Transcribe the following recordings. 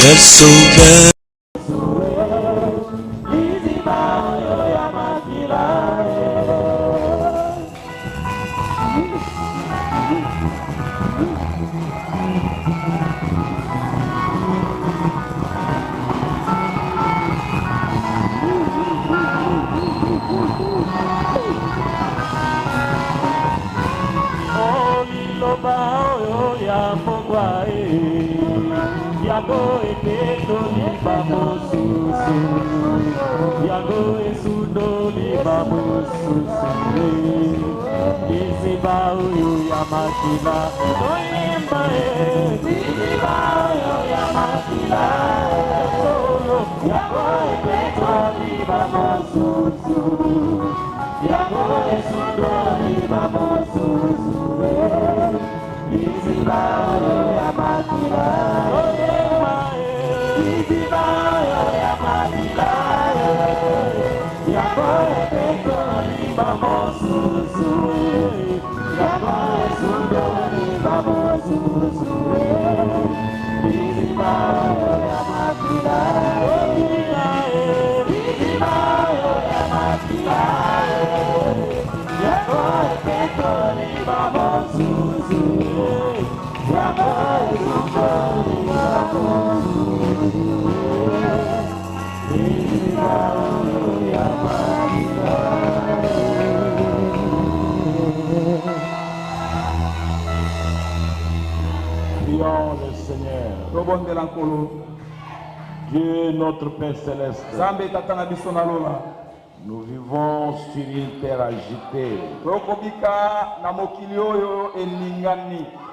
felt so bad. Yago eketo libamosusu, Yago esudo libamosusu, Iziba uyu yamakila, Oimba Iziba uyu yamakila, Yago eketo libamosusu, Yago esudo libamosusu, Iziba uyu yamakila. Prions le Seigneur. Dieu notre Père Céleste. Nous vivons sur une terre agitée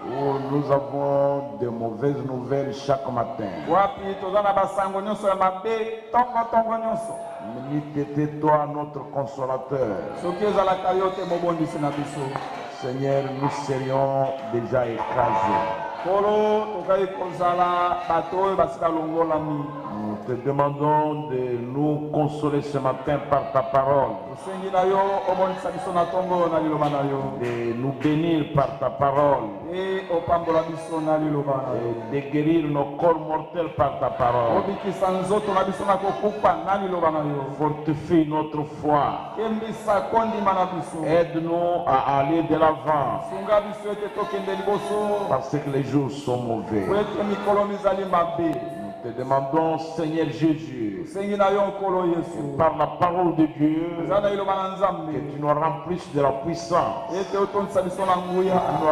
où nous avons de mauvaises nouvelles chaque matin. Mais tais-toi notre consolateur. Seigneur, nous serions déjà écrasés. Nous te demandons de nous consoler ce matin par ta parole, de nous bénir par ta parole, et de guérir nos corps mortels par ta parole. Fortifie notre foi. Aide-nous à aller de l'avant, parce que les jours sont mauvais. Nous te demandons, Seigneur Jésus, par la parole de Dieu, que tu nous remplisses de la puissance, que tu nous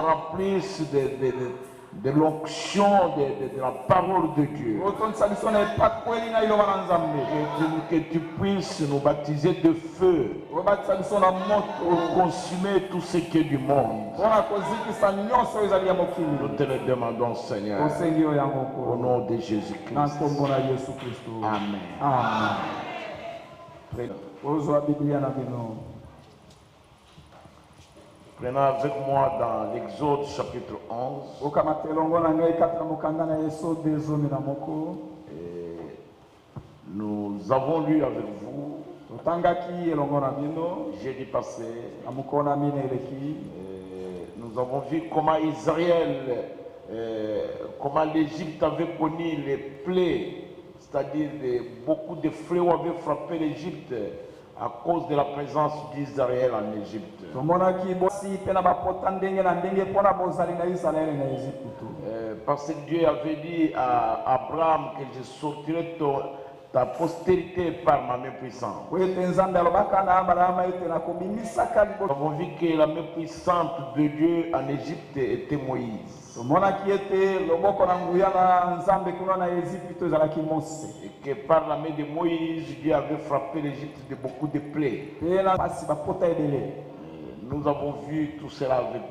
remplisses de l'onction de la parole de Dieu, que tu puisses nous baptiser de feu pour consumer tout ce qui est du monde. Nous te le demandons, Seigneur, au nom de Jésus-Christ. Amen. Prenons avec moi dans l'Exode chapitre 11. Et nous avons lu avec vous jeudi passé. Nous avons vu comment Israël, comment l'Égypte avait connu les plaies, c'est-à-dire beaucoup de fléaux avaient frappé l'Égypte à cause de la présence d'Israël en Égypte. Parce que Dieu avait dit à Abraham que je sortirai ta postérité par ma main puissante. Nous avons vu que la main puissante de Dieu en Égypte était Moïse. Et que par la main de Moïse, Dieu avait frappé l'Égypte de beaucoup de plaies. Nous avons vu tout cela avec vous.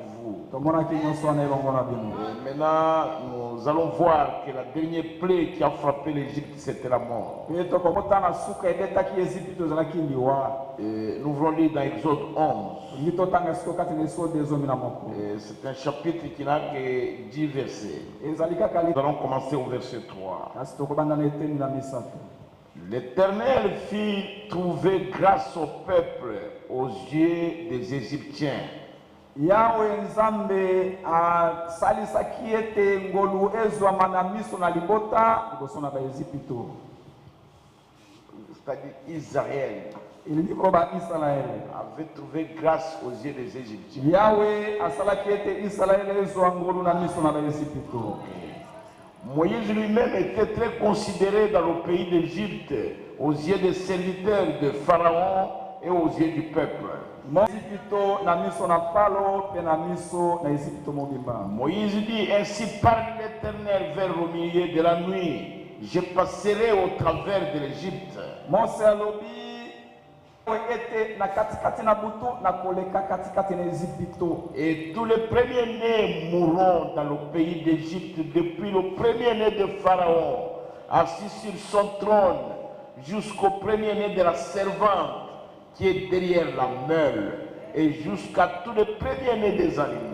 Maintenant, nous allons voir que la dernière plaie qui a frappé l'Égypte, c'était la mort. Et nous voulons lire dans Exode 11. C'est un chapitre qui n'a que 10 versets. Nous allons commencer au verset 3. L'Éternel fit trouver grâce au peuple aux yeux des Égyptiens, Yawe nzambe salisaki ete ngolu ezwama na miso na libota liboso na baEgypto. C'est-à-dire Israël avait trouvé grâce aux yeux des Égyptiens. Yahweh asalaki ete Israël ezwa ngolu na miso na baEgypto. Moïse lui-même était très considéré dans le pays d'Égypte aux yeux des serviteurs de Pharaon et aux yeux du peuple. Moïse dit, ainsi parle l'Éternel vers le milieu de la nuit, je passerai au travers de l'Égypte. Et tous les premiers-nés mourront dans le pays d'Égypte, depuis le premier-né de Pharaon, assis sur son trône, jusqu'au premier-né de la servante qui est derrière la meule, et jusqu'à tous les premiers-nés des animaux.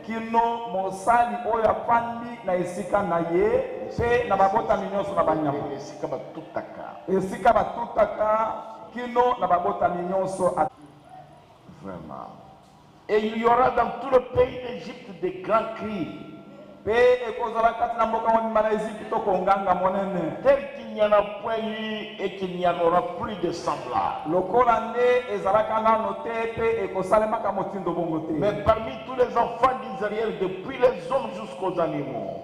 kino mosali oyo afandi na esika na ye pe na babotami nyonso na banyama esika batutaka kino na babotami nyonso. Vraiment. Et il y aura dans tout le pays d'Égypte des grands cris. Tel qu'il n'y en a point eu et qu'il n'y en aura plus de semblable. Mais parmi tous les enfants d'Israël, depuis les hommes jusqu'aux animaux,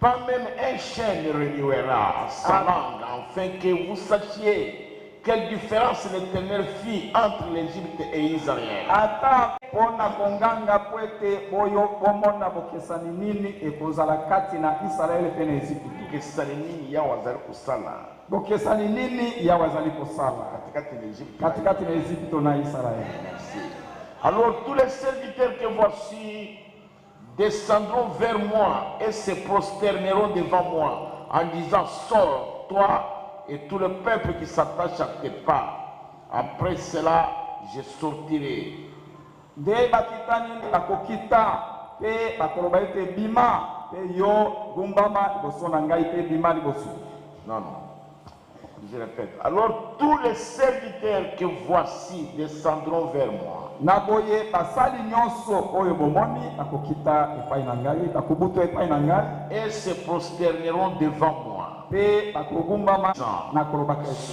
pas même un chien ne renouera sa langue, afin que vous sachiez quelle différence l'Éternel fit entre l'Égypte et Israël. Alors tous les serviteurs que voici descendront vers moi et se prosterneront devant moi en disant, sors, toi et tout le peuple qui s'attache à tes pas. Après cela, je sortirai. Non, non. Je répète. Alors tous les serviteurs que voici descendront vers moi. Et se prosterneront devant moi.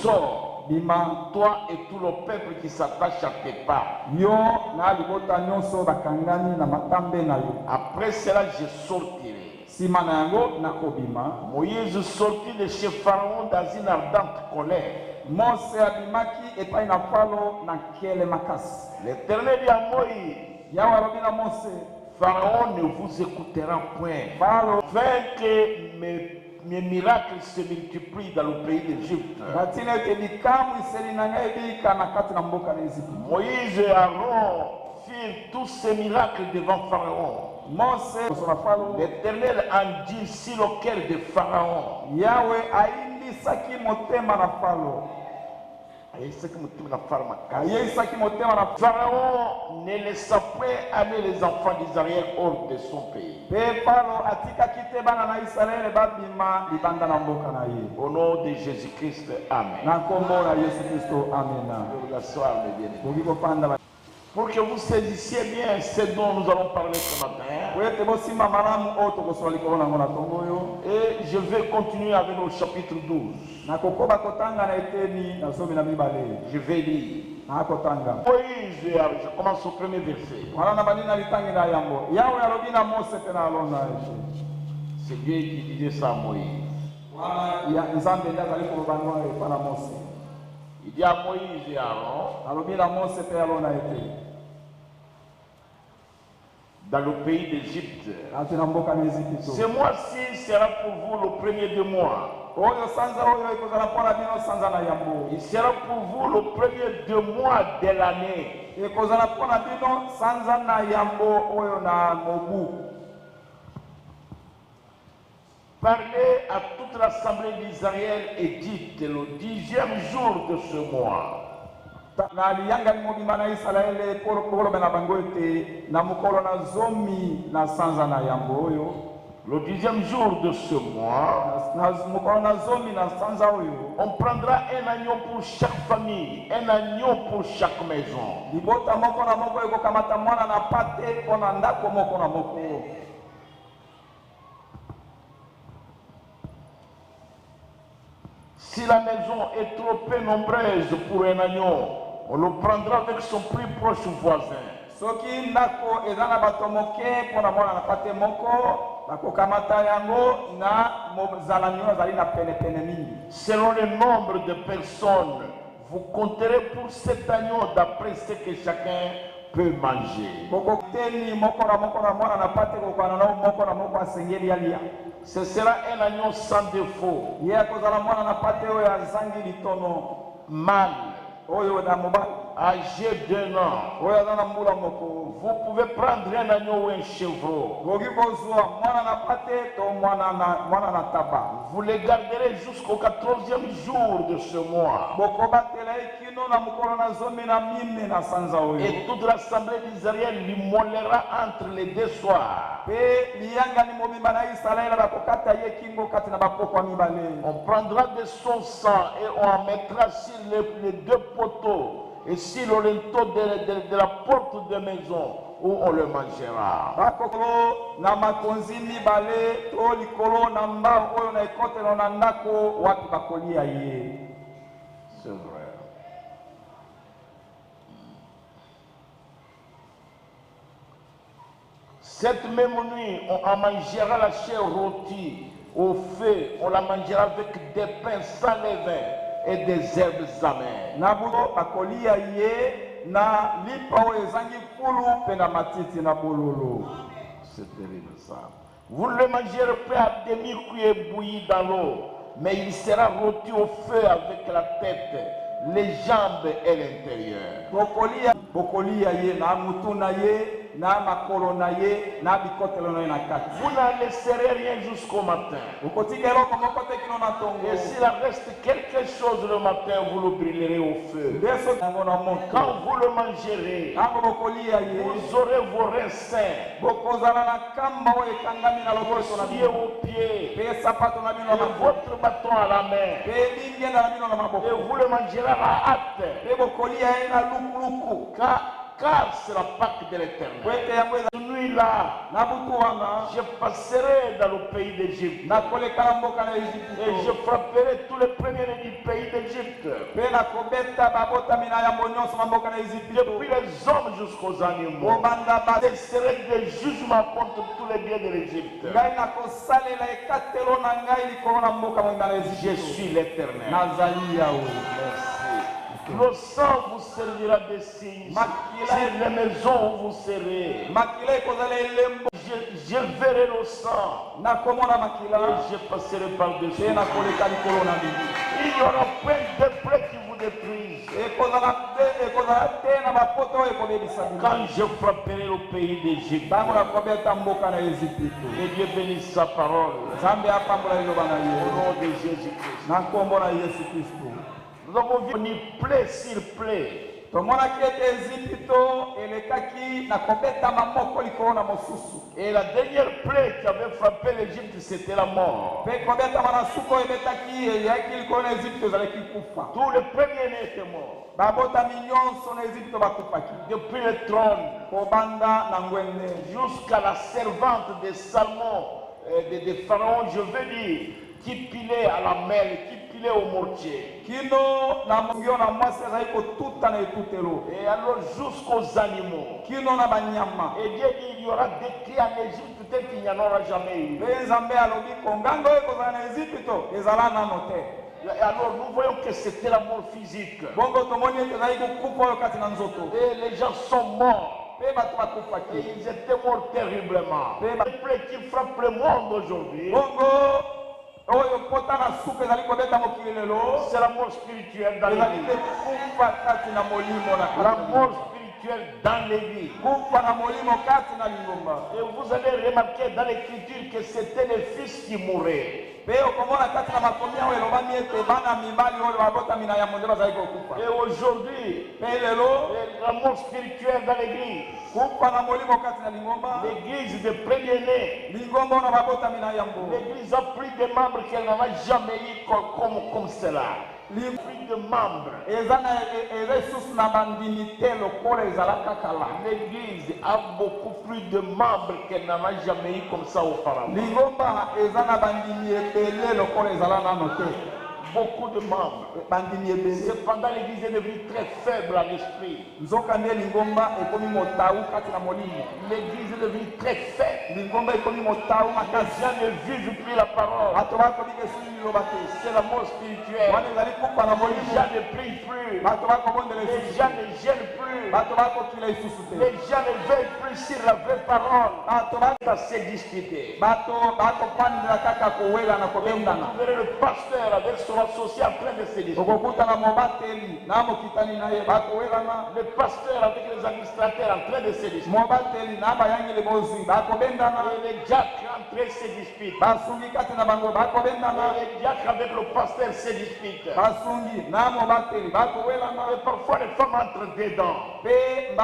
Sors, toi et tout le peuple qui s'attache à tes pas. Après cela, je sortirai. Moïse sortit de chez Pharaon dans une ardente colère. L'Éternel dit à Moïse, Pharaon ne vous écoutera point, afin que mes miracles se multiplient dans le pays d'Égypte. Moïse et Aaron firent tous ces miracles devant Pharaon. L'Éternel endurcit le cœur de Pharaon. Pharaon ne laissa point aller les enfants d'Israël hors de son pays. Au nom de Jésus-Christ, Amen. Pour que vous saisissiez bien ce dont nous allons parler ce matin. Et je vais continuer avec le chapitre 12. Je vais lire. Moïse, je commence au premier verset. C'est Dieu qui disait ça à Moïse. Il dit à Moïse et à Aaron, dans le pays d'Égypte, ce mois-ci sera pour vous le premier de mois. Il sera pour vous le premier de mois de l'année. Parlez à toute l'assemblée d'Israël et dites le 10e jour de ce mois. Le 10e jour de ce mois, on prendra un agneau pour chaque famille, un agneau pour chaque maison. Si la maison est trop peu nombreuse pour un agneau, on le prendra avec son plus proche voisin. Selon le nombre de personnes, vous compterez pour cet agneau d'après ce que chacun peut manger. Ce sera un agneau sans défaut, mâle, âgé d'1 an. Vous pouvez prendre un agneau ou un chevreau. Vous les garderez jusqu'au 14e jour de ce mois. Et toute l'assemblée d'Israël l'immolera entre les deux soirs. On prendra de son sang et on en mettra sur les deux poteaux et sur le linteau de la porte de maison où on le mangera. C'est vrai. Cette même nuit, on en mangera la chair rôtie au feu, on la mangera avec des pains sans levain et des herbes amères. C'est terrible ça. Vous ne le mangerez pas à demi-cuillère bouilli dans l'eau, mais il sera rôti au feu avec la tête, les jambes et l'intérieur. Vous n'en laisserez rien jusqu'au matin. Et s'il reste quelque chose le matin, vous le brûlerez au feu. Quand vous le mangerez, vous aurez vos reins sains, vos souliers aux pieds, et votre bâton à la main. Et vous le mangerez à la hâte. Car c'est la Pâque de l'Éternel. Cette nuit-là, je passerai dans le pays d'Égypte. Et je frapperai tous les premiers du pays d'Égypte. Depuis les hommes jusqu'aux animaux. Ce serait des jugements contre tous les biens de l'Égypte. Je suis l'Éternel. Le sang vous servira de signe sur les maisons où vous serez. Je verrai le sang et je passerai par-dessus. Il n'y aura point de près qui vous détruise. Quand je frapperai le pays d'Égypte, et Dieu bénisse sa parole. Au nom de Jésus-Christ. Nous avons vu ni plaie sur plaie. Et la dernière plaie qui avait frappé l'Égypte, c'était la mort. Tous les premiers-nés étaient morts. Depuis le trône jusqu'à la servante des Salmon, de Pharaon, je veux dire, qui pilait à la mêle, qui pilait au mortier. Et alors jusqu'aux animaux. Et Dieu dit il y aura des cris en Égypte peut-être qu'il n'y en aura jamais eu. Et alors nous voyons que c'était la mort physique. Et les gens sont morts. Et ils étaient morts terriblement. Les plaies qui frappent le monde aujourd'hui, c'est la mort spirituelle dans l'église. La mort spirituelle spirituel dans l'église. Et vous allez remarquer dans l'écriture que c'était les fils qui mouraient. Et aujourd'hui, l'amour spirituel dans l'église, l'église de premier-né, l'église a plus de membres qu'elle n'en a jamais eu comme cela. Plus de membres. L'église a beaucoup plus de membres qu'elle n'en a jamais eu comme ça auparavant. Beaucoup de membres. Cependant, l'église est devenue très faible en esprit. L'église est devenue très faible. Les gens ne vivent plus la parole. C'est la mort spirituelle. Les gens ne prient plus. Les gens ne gênent plus. Les gens ne veillent plus sur la vraie parole. Ça s'est disputé. Vous verrez le pasteur avec son associé en train de se disputer. Le pasteur avec les administrateurs en train de se disputer. Et les diacres en train de se disputer. Et les diacres avec le pasteur se disputent. Et parfois les femmes entrent dedans. Et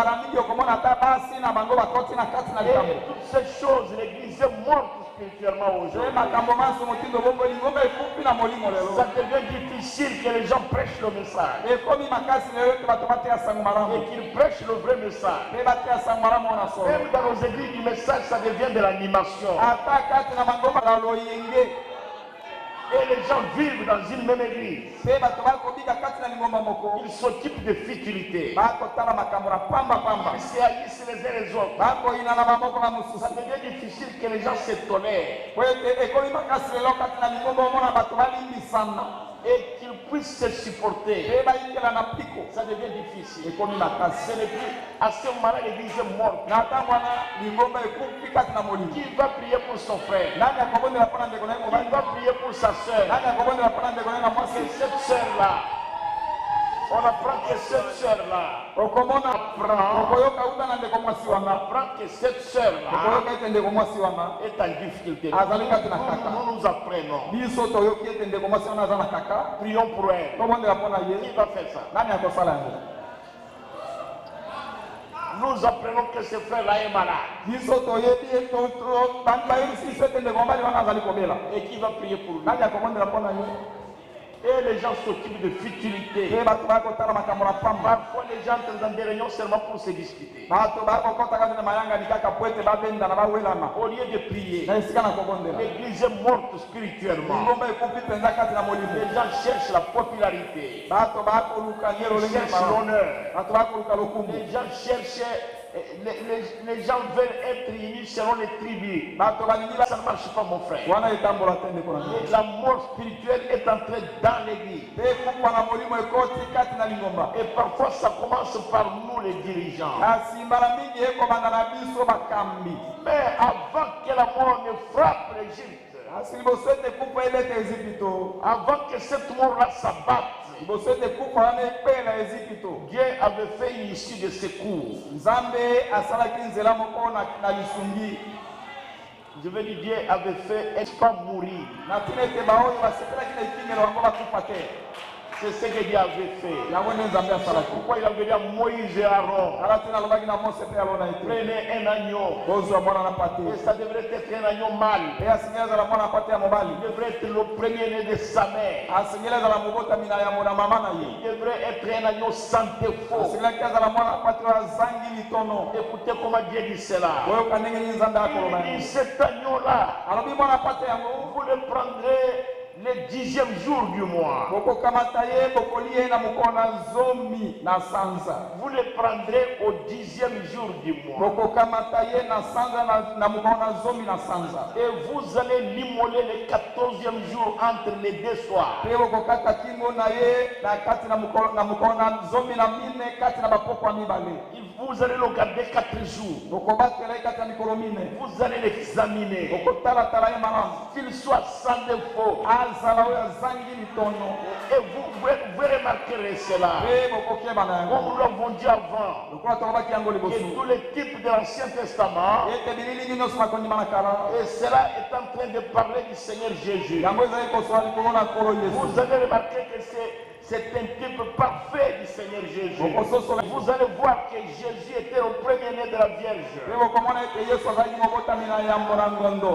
toutes ces choses, l'église est morte spirituellement aujourd'hui. Ça devient difficile que les gens prêchent le message. Et qu'ils prêchent le vrai message. Même dans nos églises du message, ça devient de l'animation. Et les gens vivent dans une même église. Ils s'occupent de futilité. Ils se haïssent les uns les autres. Ça devient difficile que les gens se tolèrent. Et qu'ils puissent se supporter. Ça devient difficile. Ce n'est plus à ce moment-là l'église est morte. Qui va prier pour son frère? Qui va prier pour sa soeur? Et cette soeur-là, on apprend que cette soeur-là, on apprend que cette soeur-là est en difficulté. Nous apprenons. Prions pour elle. Qui va faire ça? Nous apprenons que ce frère-là est malade. Et qui va prier pour lui? Et les gens s'occupent de futilité. Parfois les gens entrent dans des réunions seulement pour se discuter. Au lieu de prier, l'église est morte spirituellement. Les gens cherchent la popularité. Ils cherchent l'honneur. Les gens cherchent... Les gens veulent être unis selon les tribus. Ça ne marche pas, mon frère. Et la mort spirituelle est entrée dans l'église. Et parfois ça commence par nous les dirigeants. Mais avant que la mort ne frappe l'Égypte, avant que cette mort-là s'abatte, Dieu avait fait une issue de secours. Je veux dire, Dieu avait fait un pas mourir. C'est ce que Dieu avait fait. Pourquoi il avait dit à Moïse et Aaron, prenez un agneau. Et ça devrait être un agneau mâle. Il devrait être le premier-né de sa mère. Il devrait être un agneau sans défaut. Écoutez comment Dieu dit cela. Il dit cet agneau-là, vous le prendrez le 10e jour du mois. Vous le prendrez au 10e jour du mois. Et vous allez l'immoler le 14e jour entre les deux soirs. Vous allez le garder 4 jours. Vous allez l'examiner. Qu'il soit sans défaut. Et vous verrez remarquerez cela. Comme nous l'avons dit avant, que tous les types de l'Ancien Testament, et cela est en train de parler du Seigneur Jésus. Vous allez remarquer que c'est un type parfait du Seigneur Jésus. Vous allez voir que Jésus était le premier-né de la Vierge.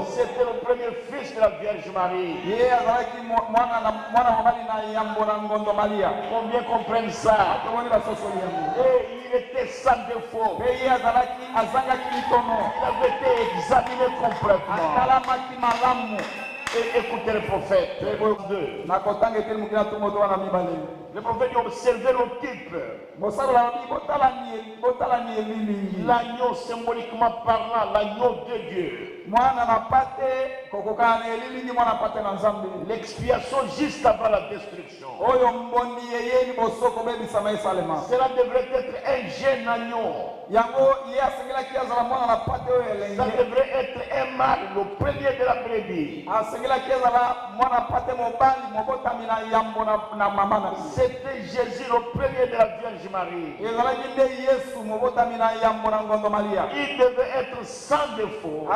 C'était le premier fils de la Vierge Marie. Combien comprennent ça? Et il était sans défaut. Il avait été examiné complètement. Et écoutez le prophète. Le prophète observait le type. L'agneau, symboliquement parlant, l'agneau de Dieu. L'expiation juste avant la destruction. Cela devrait être un jeune agneau. Ça devrait être un mâle, le premier de la brebis. C'était Jésus, le premier de la Vierge Marie. Il devait être sans défaut.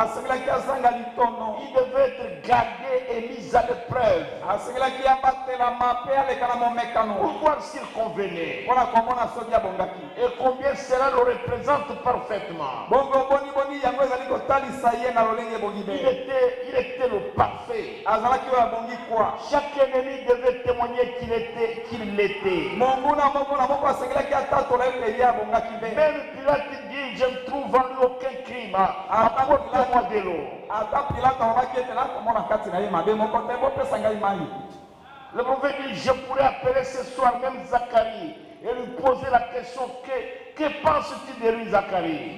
Il devait être gardé et mis à l'épreuve pour voir s'il convenait et combien cela le représente parfaitement. Il était le parfait. Chaque ennemi devait témoigner qu'il l'était. Même Pilate dit, je ne trouve en lui aucun crime. Apportez-moi de l'eau. Le prophète dit, je pourrais appeler ce soir même Zacharie et lui poser la question, que penses-tu de lui, Zacharie?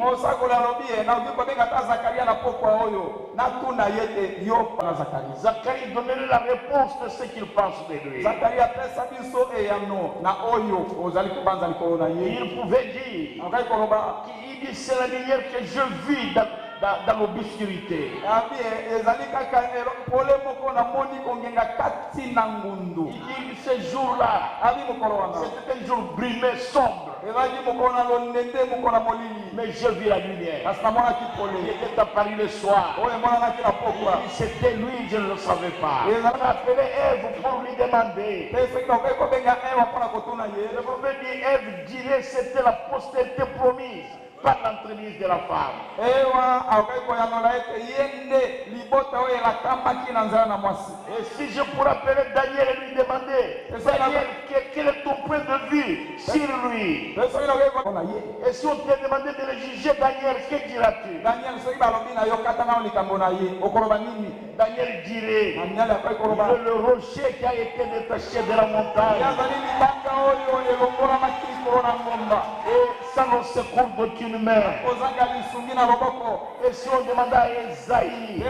Zacharie donnait la réponse de ce qu'il pense de lui. Il pouvait dire, il dit, c'est la lumière que je vis dans l'obscurité. Il dit ce jour-là, c'était un jour brumeux, sombre. Mais je vis la lumière. Il était apparu le soir. C'était lui, je ne le savais pas. On a appelé Ève pour lui demander. Le prophète dit, Ève dirait c'était la postérité promise par l'entremise de la femme. Et si je pourrais appeler Daniel et lui demander, Daniel, quel est ton point de vue sur lui? Et si on te demandait de le juger, Daniel, que diras-tu? Daniel dirait, le rocher qui a été détaché de la montagne. Et ça ne secoue d'aucune main. Et si on demande à Isaïe,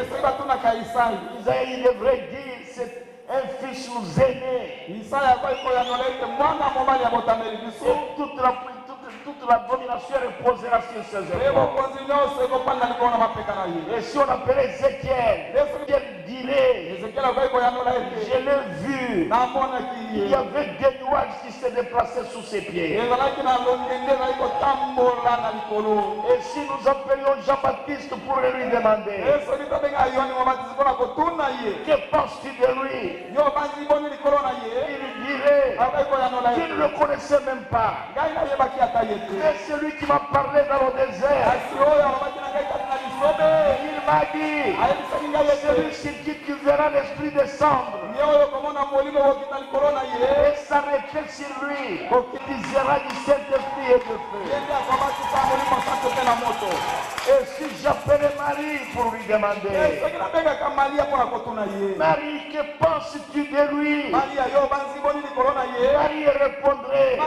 Isaïe devrait dire, c'est un fils nous est né. Et toute la domination reposera sur ses épaules. Et si on appelait Ézéchiel, Ézéchiel dirait, je l'ai vu, il y avait des nuages qui se déplaçaient sous ses pieds. Et si nous appelions Jean-Baptiste pour lui demander, que penses-tu de lui? Il dirait, tu ne le connaissais même pas. C'est celui qui m'a parlé dans le désert. Il m'a dit, celui sur qui tu verras l'esprit descendre et s'arrêter sur lui, il disera du Saint-Esprit et de feu. Et si j'appelais Marie pour lui demander, Marie, que penses-tu de lui? Marie répondrait, je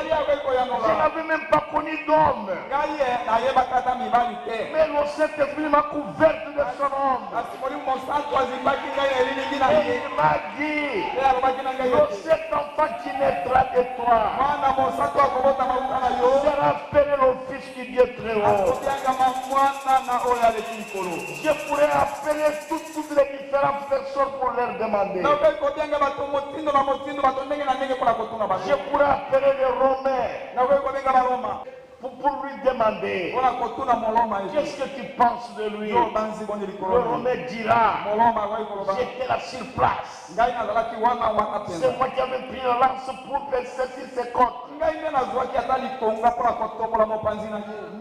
n'avais même pas connu d'homme, mais le Saint-Esprit m'a couverte de son homme. Et il m'a dit, cet enfant qui naîtra de toi sera appelé le Fils du Dieu très haut. Je pourrais appeler toutes les différentes personnes pour leur demander. Je pourrais appeler les Romains pour lui demander qu'est-ce que tu penses de lui. Le Romain dira, j'étais là sur place. C'est moi qui avais pris la lance pour percer ses côtes.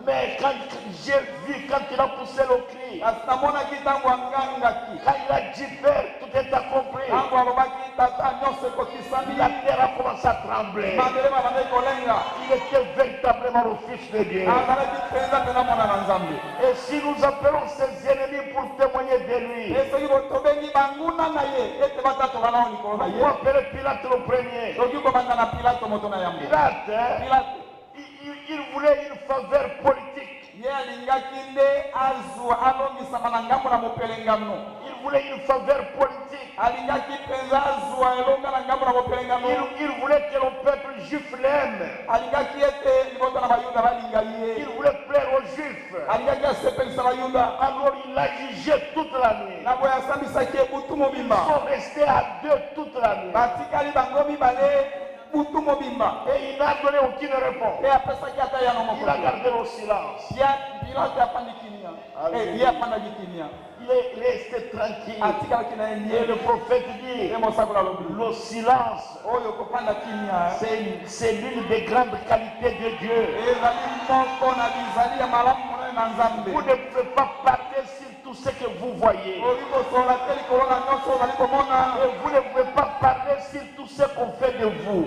Mais quand j'ai vu, quand il a poussé le cri, quand il a dit Père, tout est accompli, la terre a commencé à trembler. Il était véritablement le Fils de Dieu. Et si nous appelons ses ennemis pour témoigner de lui, on appelle Pilate le premier. Pilate, il voulait une faveur politique. Il voulait une faveur politique. Il voulait que le peuple juif l'aime. Il voulait plaire aux juifs. Alors il a jugé toute la nuit. Ils sont restés à deux toute la nuit. Et il n'a donné aucune réponse. Il a gardé le silence. Il est resté tranquille. Et le prophète dit, le silence, c'est l'une des grandes qualités de Dieu. Vous ne pouvez pas parler sur tout ce que vous voyez. Et vous ne pouvez pas parler sur tout ce qu'on fait de vous.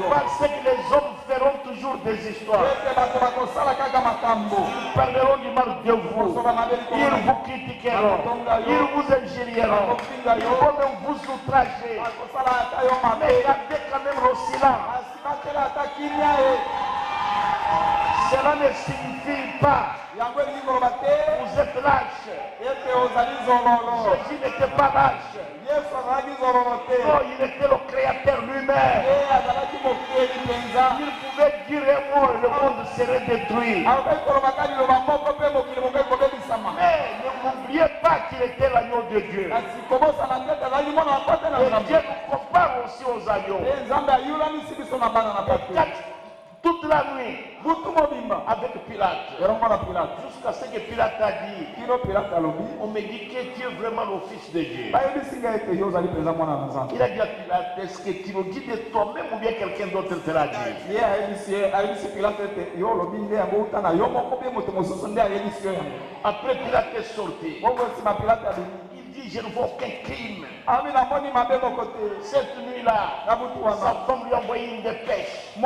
Parce que les hommes feront toujours des histoires. Ils parleront du mal de vous. Ils vous critiqueront. Ils vous injurieront. Ils vont même vous outrager. Mais gardez quand même le silence. Cela ne signifie pas vous êtes lâche. Jésus n'était pas lâche. Non, il était le créateur lui-même. Il pouvait dire un mot et le monde serait détruit. Mais ne n'oubliez pas qu'il était l'agneau de Dieu. Et Dieu nous compare aussi aux agneaux. Toute la nuit, avec Pilate, jusqu'à ce que Pilate a dit, on me dit que tu es vraiment le Fils de Dieu. Il a dit à Pilate, est-ce que tu le dis de toi-même ou bien quelqu'un d'autre te l'a dit? Après Pilate est sorti. Il dit, je ne vois aucun crime. Cette nuit-là, sa femme lui a envoyé une dépêche. Une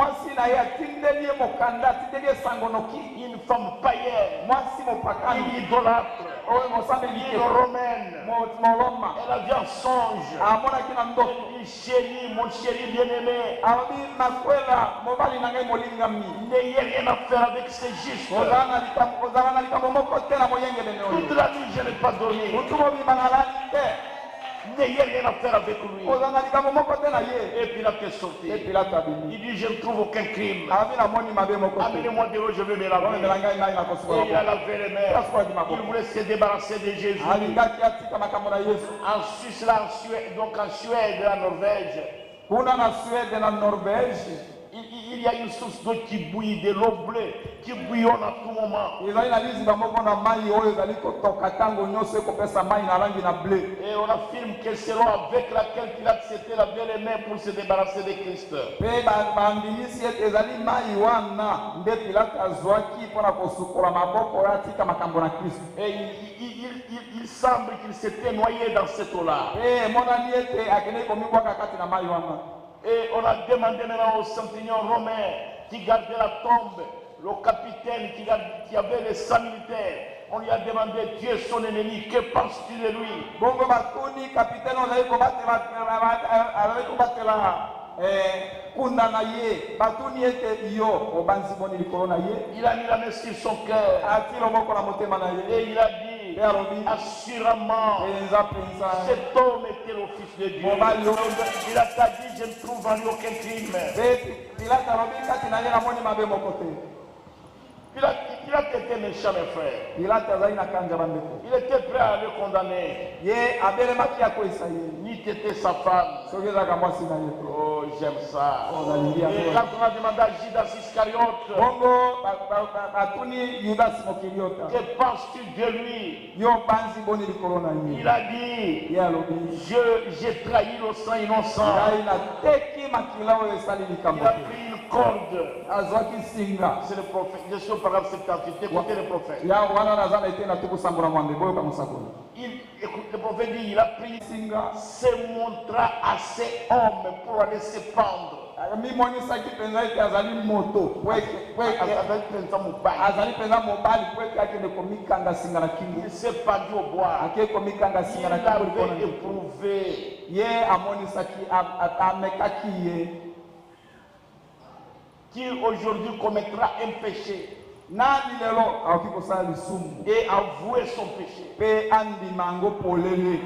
femme païenne, une idolâtre, une romaine. Elle a vu un songe. Mon chéri bien-aimé, n'ayez rien à faire avec ces justes. Toute la nuit, je n'ai pas dormi. N'ayez rien à faire avec lui. Et Pilate est sorti. Il dit, je ne trouve aucun crime. Amenez-moi de l'eau, je vais me laver. Et il a lavé les mains. Il voulait se débarrasser de Jésus. En Suisse, là, donc en Suède, la Norvège, il y a une source d'eau qui bouillit, de l'eau bleue, qui bouillonne à tout moment. Et on affirme que c'est l'eau avec laquelle Pilate s'était lavé les mains pour se débarrasser de Christ. Et il semble qu'il s'était noyé dans cette eau-là. Et on a demandé maintenant au centurion romain qui gardait la tombe, le capitaine qui avait les 100 militaires. On lui a demandé, tu es son ennemi, que penses-tu de lui? Il a mis la main sur son cœur et il a dit, assurément, cet homme était le Fils de Dieu. Il a dit, je ne trouve en lui aucun crime. Pilate était méchant, mes frères. Pilate azali na kanja bandeko. Il était prêt à le condamner. Ye abelemaki ya koyesa ye. Ni t'étais sa femme. Soki ezalaka mwasi na ye to. Oh, j'aime ça. Et quand on a demandé à Judas Iscariote, bongo batuni Judas Mokeliota, que penses-tu de lui? yo banzi boni likolo na ye. Il a dit, Ye alobi, j'ai trahi le sang innocent. ngai nateki makila oyo esali likambo Il a te. pris une corde. Azwaki singa. C'est le prophète. Je suis au paragraphe 78. Écoutez le prophète. Ya wana naza na ete na tuku sambula mwambe boyoka mosakoli. Écoute, le prophète dit, il a pris Singa. se montra à ces hommes pour aller se pendre. Mimonisaki penza ete azali moto. Azali penza mobali po ete akende komikanga singa na kingo. Il s'est pendu au bois. Ake komikanga singa na Il kingo likolo na avait ye. éprouvé. Ye amonisaki amekaki ye. Qui aujourd'hui commettra un péché Nani lelo akoki kosala lisumu et avouer son péché. pe andima yango polele.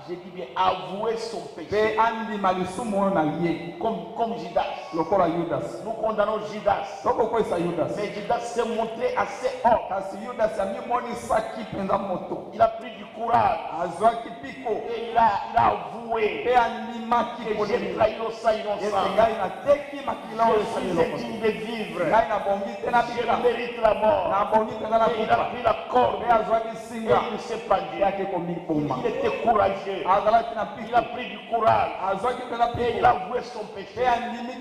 J'ai dit bien avouer son Pe péché. andima lisumu oyo na ye Comme Judas. lokola Judas. Nous condamnons Judas. Tokokwesa Judas. Mais Judas s'est montré assez homme. Kasi Judas amimonisaki penza moto. Il a pris du courage. Azwaki piko Et il a avoué pe andimaki que j'ai polele. trahi le sang Ete innocent. ngai nateki makila oyo Je esali suis lokola. indigne de vivre. Ngai nabongi te na Je bika. mérite la mort. Nabongi penza na Et il a kufa. pris la corde Pe azwaki et singa il s'est pendu. pe ake komiboma. Il était courageux. Azalaki na Il piko. a pris du courage. Azwaki penza Et il piko. a avoué son péché. Pe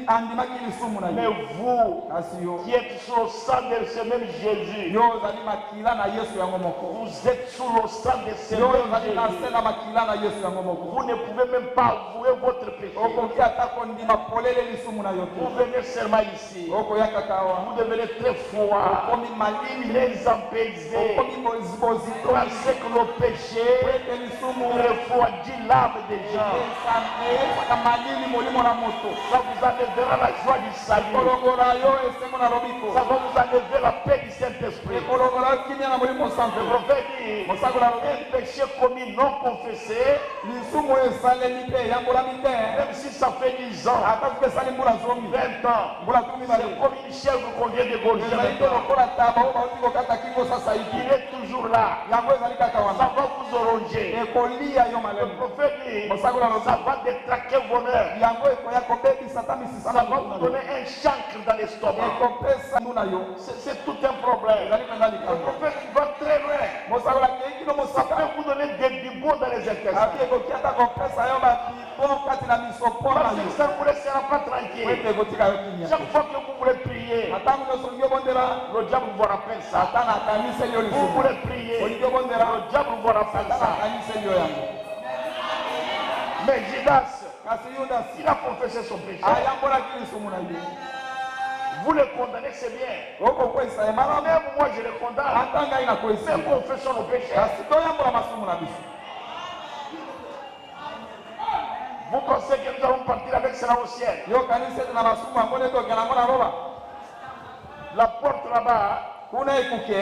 andimaki lisumu na Mais ye. vous, Kasi yo qui êtes sous le sang de ce même Jésus, yo ozali makila na Yesu yango moko. vous êtes sous le sang de ce Yo même ozali na se Jésus. na makila na Yesu yango moko. Vous ne pouvez même pas avouer votre péché. Okoki ata kondima polele lisumu na yo Vous te. venez seulement ici. Okoya kaka awa. Vous devenez très froid, Okomi malimi. très apaisé. Okomi bozito. Parce que le péché Ete lisumu. refroidit l'âme des gens. Esaka malili molimo na moto. Ça vous enlèvera la joie du salut. Kolongola yo esengo na lobiko. Ça va vous enlever la paix du Saint-Esprit. Kolongola kimia na molimo Le santo. prophète dit, un péché commis non confessé, Lisumu esalemi te yambolami te. même si ça fait 10 ans, Ata fuke esali mbula zomi. 20 ans, Mbula tumi bale. c'est comme une chèvre qu'on vient de gorger Ezali te maintenant. lokola taba oyo bauti kokata kingo sasa Il iki. est toujours là. Yango ezali kaka Ça wana. va vous ronger. Ekolia yo Le malemi. prophète dit, Mosakola lobi. ça va détraquer bonheur. Yango ekoya kobebisa ata misisa Ça na va vous donner un chancre dans l'estomac. ekopesa nuna yo. C'est tout un problème. Ezali penza Le likambo. prophète va très loin. Mosakola kei kino Ça mosika. peut vous donner des bigots dans les intestins. Abi ekoki ata kopesa yo babibo kati na misopo na Parce que yo. ça ne vous laissera pas tranquille. Ete ekotika yo kimia. Chaque fois que vous voulez prier, Atango nyonso olingi obondela. le diable vous rappelle ça. Ata na kaniseli yo Vous lisumu. voulez prier, Olingi obondela. le diable vous rappelle Ata na ça. kaniseli yo yango. Mais Judas, Kasi Yudas il a confessé son péché. ayambolaki lisumu na ye. Vous le condamnez, c'est bien. Okokwesa ye malamu. Même moi, je le condamne. Ata ngai nakwesi. Mais confessons nos péchés. Kasi toyambola masumu na biso. Vous pensez que nous allons partir avec cela au ciel? Yo kanisa ete na masumu yango nde tokende yango na loba. La porte là-bas, Kuna ekuke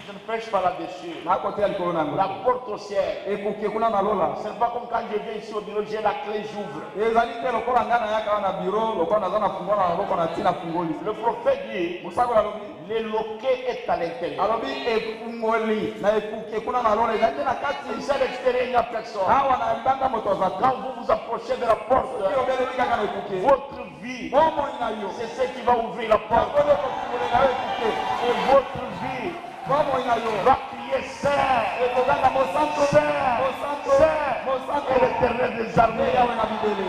je ne prêche pas là-dessus. nakoteya likolo na La yango. porte au ciel. Ekuke kuna na lola. Ce n'est pas comme quand je viens ici au bureau, j'ai la clé, j'ouvre. Ezali te lokola ngai nayaka na biro lokola naza na fungola na loboko na ntina fungoli. Le prophète dit, Mosakola alobi. le loquet est à l'intérieur. Alobi efungoli na ekuke kuna na lola ezali te na kati. Ici à l'extérieur, il n'y a personne. Awa na libanda moto aza te. Quand vous vous approchez de la porte, Soki obeleli kaka na ekuke. votre vie, Bomoi na yo. c'est ce qui va ouvrir la porte. Yango nde kofungolela yo ekuke. Et votre vie Bomoi na yo. va crier Saint, Ekokanga mosanto. Saint, Mosanto. Saint, Mosanto. et l'Éternel des Nde armées. yawe na bibele.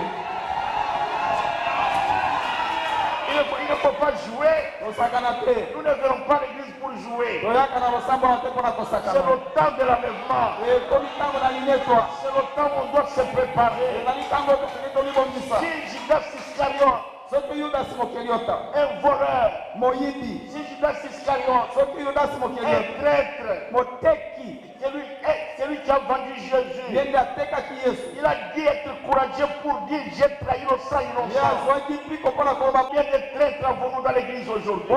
Il ne faut pas jouer. Tosakana te. Nous ne venons pas à l'église pour jouer. Toyaka na losambola te mpona C'est kosakana. le temps de l'enlèvement. Ekomi ntango na linetwa. C'est le temps où on doit se préparer. Ezali ntango tokoki tolibongisa. Si Judas Iscariote, Soki Yudas Mokeliota. un voleur, Moyibi. si Judas Iscariote, Soki Yudas Mokeliota. un traître, Moteki. qui c'est lui qui a vendu Jésus. Il a dit être courageux pour dire j'ai trahi le sang innocent. Combien de traîtres avons-nous dans l'église aujourd'hui? Et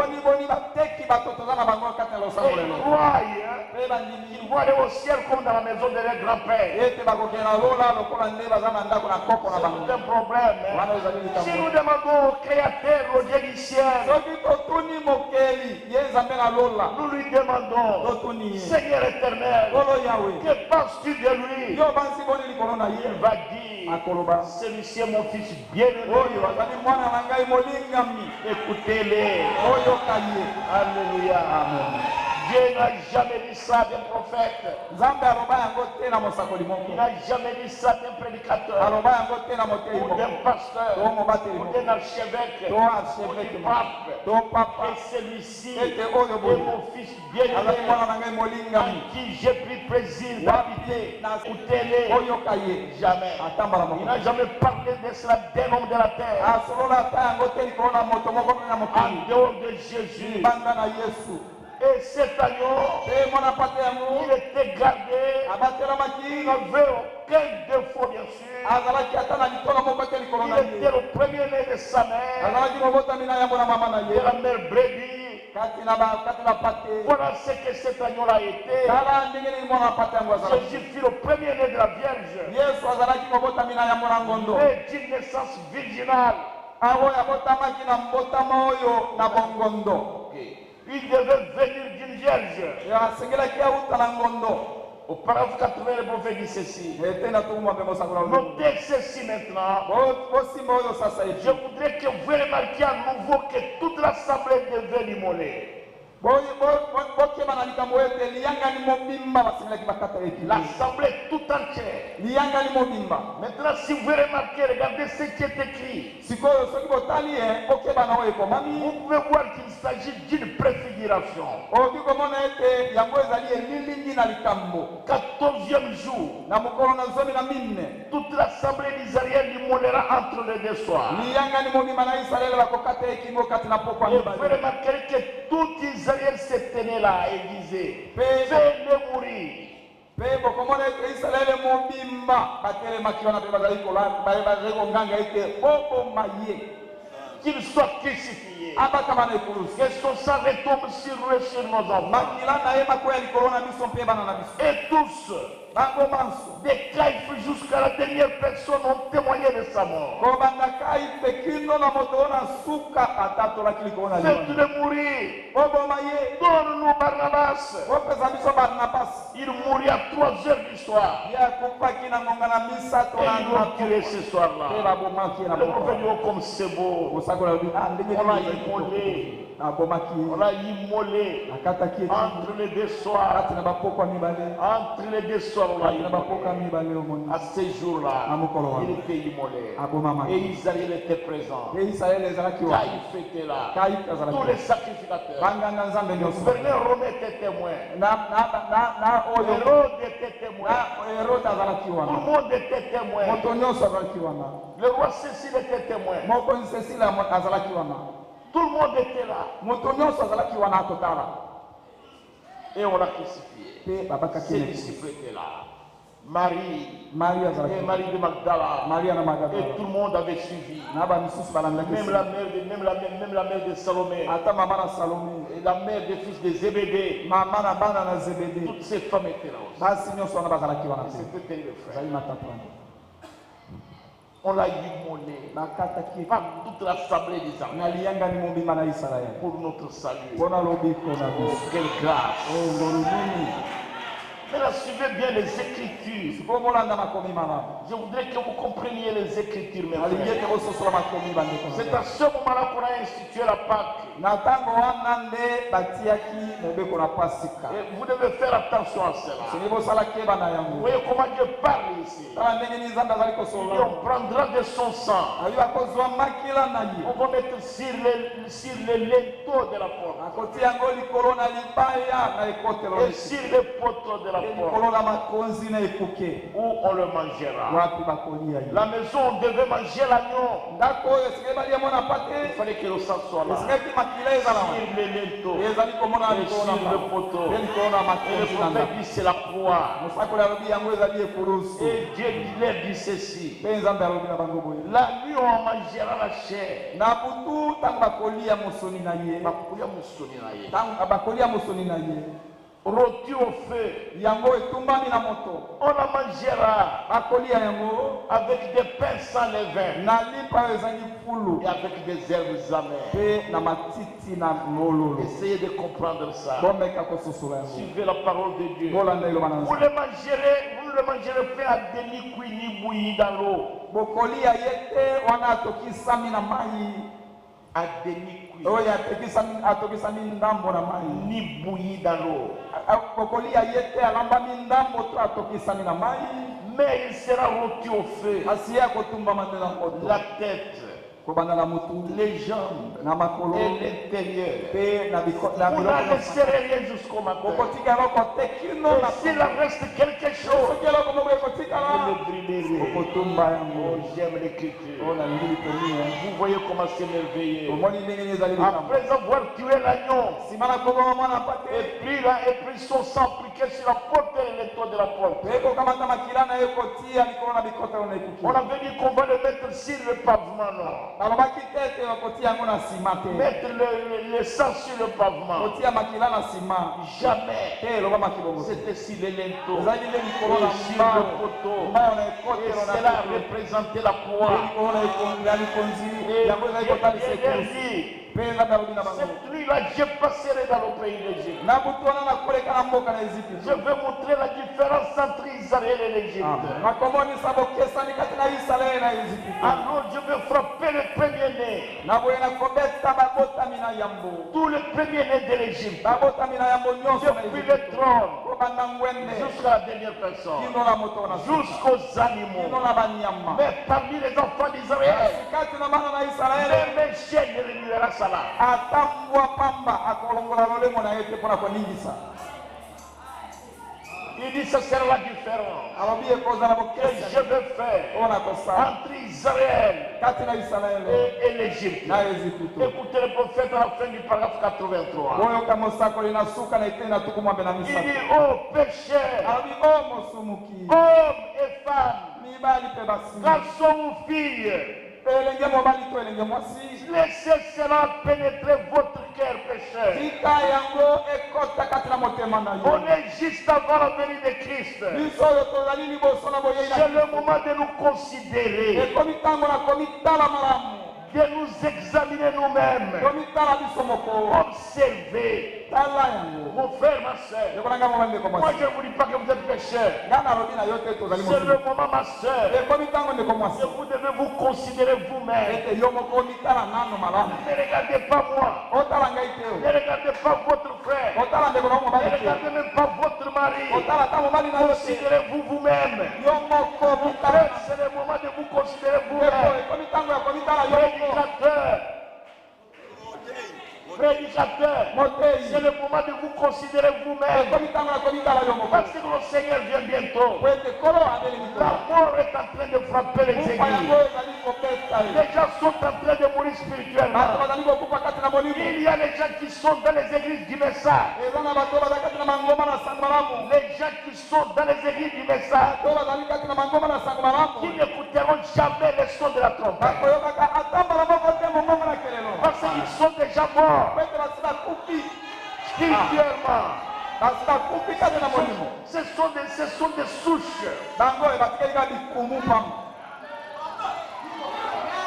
ils vont aller au ciel comme dans la maison de leur grand-père. C'est un problème. Si nous demandons au Créateur, au Dieu du ciel, nous lui demandons, Seigneur éternel, que penses-tu de lui? Il va dire, celui-ci est mon fils bien-aimé. Écoutez-les. Alléluia. Amen. Dieu n'a jamais dit ça d'un prophète. Il n'a jamais dit ça d'un prédicateur, ou d'un pasteur, ou d'un archevêque, ou d'un pape. Et celui-ci est mon fils bien-aimé, en qui j'ai pris plaisir d'habiter. Écoutez-les. Jamais. Il n'a jamais parlé de cela d'un homme de la terre. En dehors de Jésus. Et cet agneau, il était gardé, il n'avait aucun défaut bien sûr. Il était le premier-né de sa mère, de la mère brebis. Voilà ce que cet agneau-là était. Jésus fut le premier-né de la Vierge, né d'une naissance virginale. Il devait venir d'une vierge. Au paragraphe 80, le prophète dit ceci. Notez ceci maintenant. Je voudrais que vous remarquiez à nouveau que toute l'assemblée devait l'immoler. L'assemblée tout entière. Maintenant, si vous remarquez, regardez ce qui est écrit. Vous pouvez voir qu'il s'agit d'une préfiguration. 14e jour, toute l'assemblée d'Israël l'immolera entre les deux soirs. Et vous remarquerez que tout Israël se tenait là et disait, fais-le mourir. Qu'il soit crucifié. Que son sang retombe sur eux et sur nos enfants. Et tous, des Caïphes jusqu'à la dernière personne, ont témoigné de sa mort. Faites-le mourir. Donne-nous Barnabas. Il mourit à 3 heures du soir. Et ils l'ont tiré ce soir-là. Le prophète dit, comme c'est beau. On l'a immolé. On l'a immolé. Entre les deux soirs. Entre les deux soirs, on l'a immolé. À ce jour-là, il était immolé. Et Israël était présent. Caïphe était là. Tous les sacrificateurs. Le gouverneur romain était témoin. Hérode était témoin. Tout le monde était témoin. Le roi Cécile était témoin. Tout le monde était là. Et on l'a crucifié. Ses disciples étaient là. Marie et Marie de Magdala. Et tout le monde avait suivi. Même la mère de Salomé. Et la mère des fils de Zébédée. Toutes ces femmes étaient là aussi. C'était le frère. On l'a immolé par toute l'assemblée d'Israël pour notre salut. Oh, quelle grâce! Maintenant, suivez bien les Écritures. Je voudrais que vous compreniez les Écritures maintenant. C'est à ce moment-là qu'on a institué la Pâque. Et vous devez faire attention à cela. Vous voyez comment Dieu parle ici. Et on prendra de son sang. On va mettre sur les linteaux de la porte. Et sur les poteaux de la la porte. Où on le mangera. La maison, on devait manger l'agneau. Il fallait que le sang soit là. Sur les linteaux. Et sur le poteau. Et le prophète dit c'est la croix. Et Dieu leur dit ceci. La nuit on mangera la chair. Rôti au feu. On la mangera avec des pains sans levain et avec des herbes amères. Essayez de comprendre ça. Suivez la parole de Dieu. Vous le mangerez fait à demi-cuit ni bouilli dans l'eau. À demi-cuit. Ni bouilli dans l'eau. Mais il sera rôti au feu. La tête, les jambes et l'intérieur. Vous n'en laisserez rien jusqu'au matin. Et s'il reste quelque chose, vous le brûlerez. Oh, j'aime l'écriture. Vous voyez comment c'est merveilleux. Après avoir tué l'agneau, et puis son sang appliqué sur la porte et les toits de la porte. On avait dit qu'on va le mettre sur le pavement. Mettre le sang sur le pavement. Jamais. C'était sur les linteaux. Et sur le poteau. Et cela représentait la croix. Et cette nuit-là, je passerai dans le pays d'Égypte. Je vais montrer la différence entre Israël et l'Égypte. Alors je vais frapper le premier-né. Tous les premiers-nés de l'Égypte. Depuis le trône jusqu'à la dernière personne. Jusqu'aux animaux. Mais parmi les enfants d'Israël, même un chien ne remuera ça. Il dit ce sera la différence que je vais faire entre Israël et l'Égypte. Écoutez le prophète à la fin du paragraphe 83. Il dit ô pécheurs, hommes et femmes, garçons ou filles, laissez cela pénétrer votre cœur pécheur. On est juste avant la venue de Christ. C'est le moment de nous considérer, de nous examiner nous-mêmes, observer. Mon frère, ma soeur, moi je ne vous dis pas que vous êtes pécheur. C'est le moment, ma soeur, que vous devez vous considérer vous-même. Ne regardez pas moi, ne regardez pas votre frère, ne regardez même pas votre mari. Considérez-vous vous-même. C'est le moment de vous considérer vous-même. Prédicateur, c'est le moment de vous considérer vous-même. Parce que le Seigneur vient bientôt. La mort est en train de frapper les églises. Les gens sont en train de mourir spirituellement. Il y a les gens qui sont dans les églises du message. Les gens qui sont dans les églises du message, qui n'écouteront jamais le son de la trompette. Parce qu'ils sont déjà morts. Spirituellement, ce sont des souches.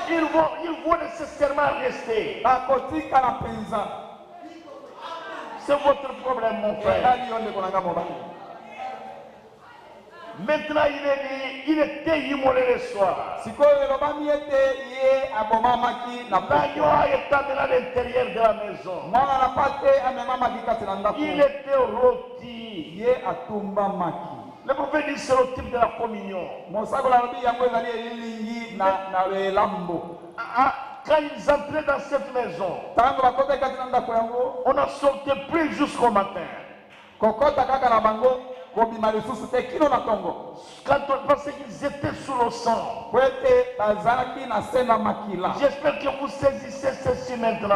Ils vont nécessairement rester. C'est votre problème, mon frère. Maintenant, il était immolé le soir. L'agneau est amené à l'intérieur de la maison. Il était rôti. Le prophète dit c'est le type de la communion. Quand ils entraient dans cette maison, on n'en sortait plus jusqu'au matin. Parce qu'ils étaient sous le sang. J'espère que vous saisissez ceci maintenant.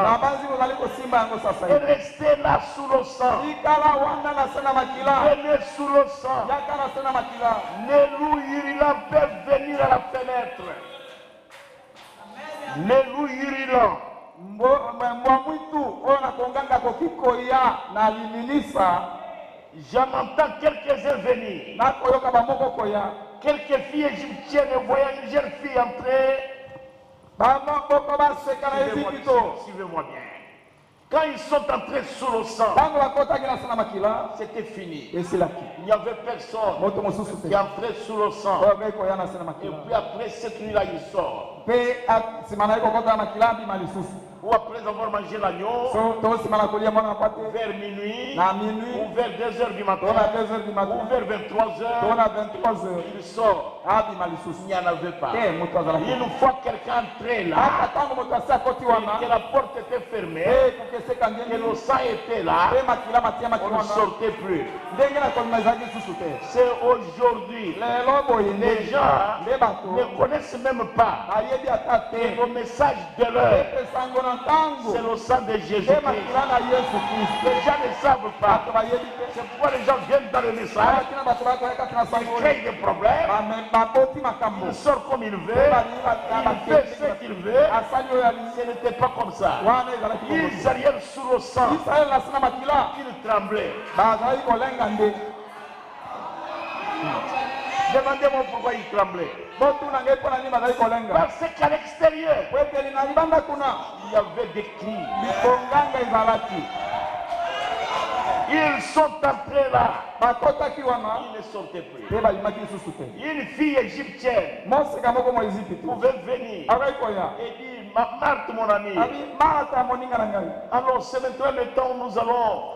Et restez là sous le sang. Venez sous le sang. Nelou Yirila peut venir à la fenêtre. Nelou Yirila. J'en entends quelques-uns venir. Quelques filles égyptiennes voyant une jeune fille entrer. Suivez-moi bien. Quand ils sont entrés sous le sang, c'était fini. Il n'y avait personne qui entrait sous le sang. Et puis après cette nuit-là, il sort. Ou après avoir mangé l'agneau, vers minuit, ou vers 2h du matin, ou vers 23h, il sort. Il n'y en avait pas. Une fois quelqu'un entrait là, que la porte était fermée, que le sang était là, on ne sortait plus. C'est aujourd'hui. Les gens ne connaissent même pas le message de l'heure. C'est le sang de Jésus-Christ. Les gens ne savent pas. C'est pourquoi les gens viennent dans le message. Ils créent des problèmes. Il sort comme il veut. Il fait ce qu'il veut. Ce n'était pas comme ça. Ils arrivent sous le sang. Ils tremblaient. Demandez-moi pourquoi ils tremblaient. Parce qu'à l'extérieur, il y avait des cris. Ils sont entrés là. Ils ne sortaient plus. Une fille égyptienne pouvait venir et dire, Marthe mon amie, alors c'est maintenant le temps où nous allons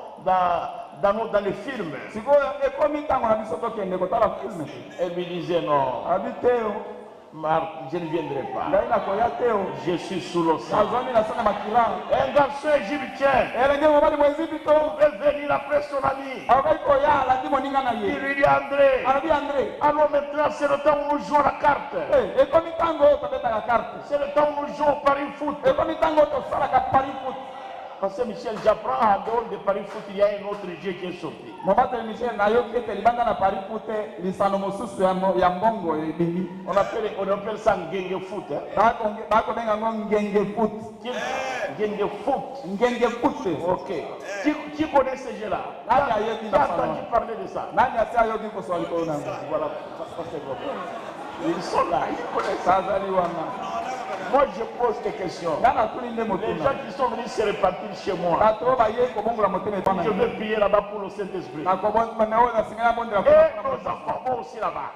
dans les films. Elle lui disait non. Marthe, je ne viendrai pas. Je suis sous le sang. Un garçon égyptien pouvait venir après son ami. Il lui dit André, alors maintenant c'est le temps où nous jouons la carte. C'est le temps où nous jouons au Paris Foot. Parce que Michel, j'apprends en dehors de Paris Foot, il y a un autre jeu qui est sorti. On appelle ça Ngenge Foot. Ngenge Foot. Ok. Qui connaît ce jeu-là? Qui a entendu parler de ça? Voilà. Ils sont là, ils connaissent ça. Moi je pose des questions. Les gens qui sont venus se repentir chez moi, je vais prier là-bas pour le Saint-Esprit. Et nos enfants vont aussi là-bas.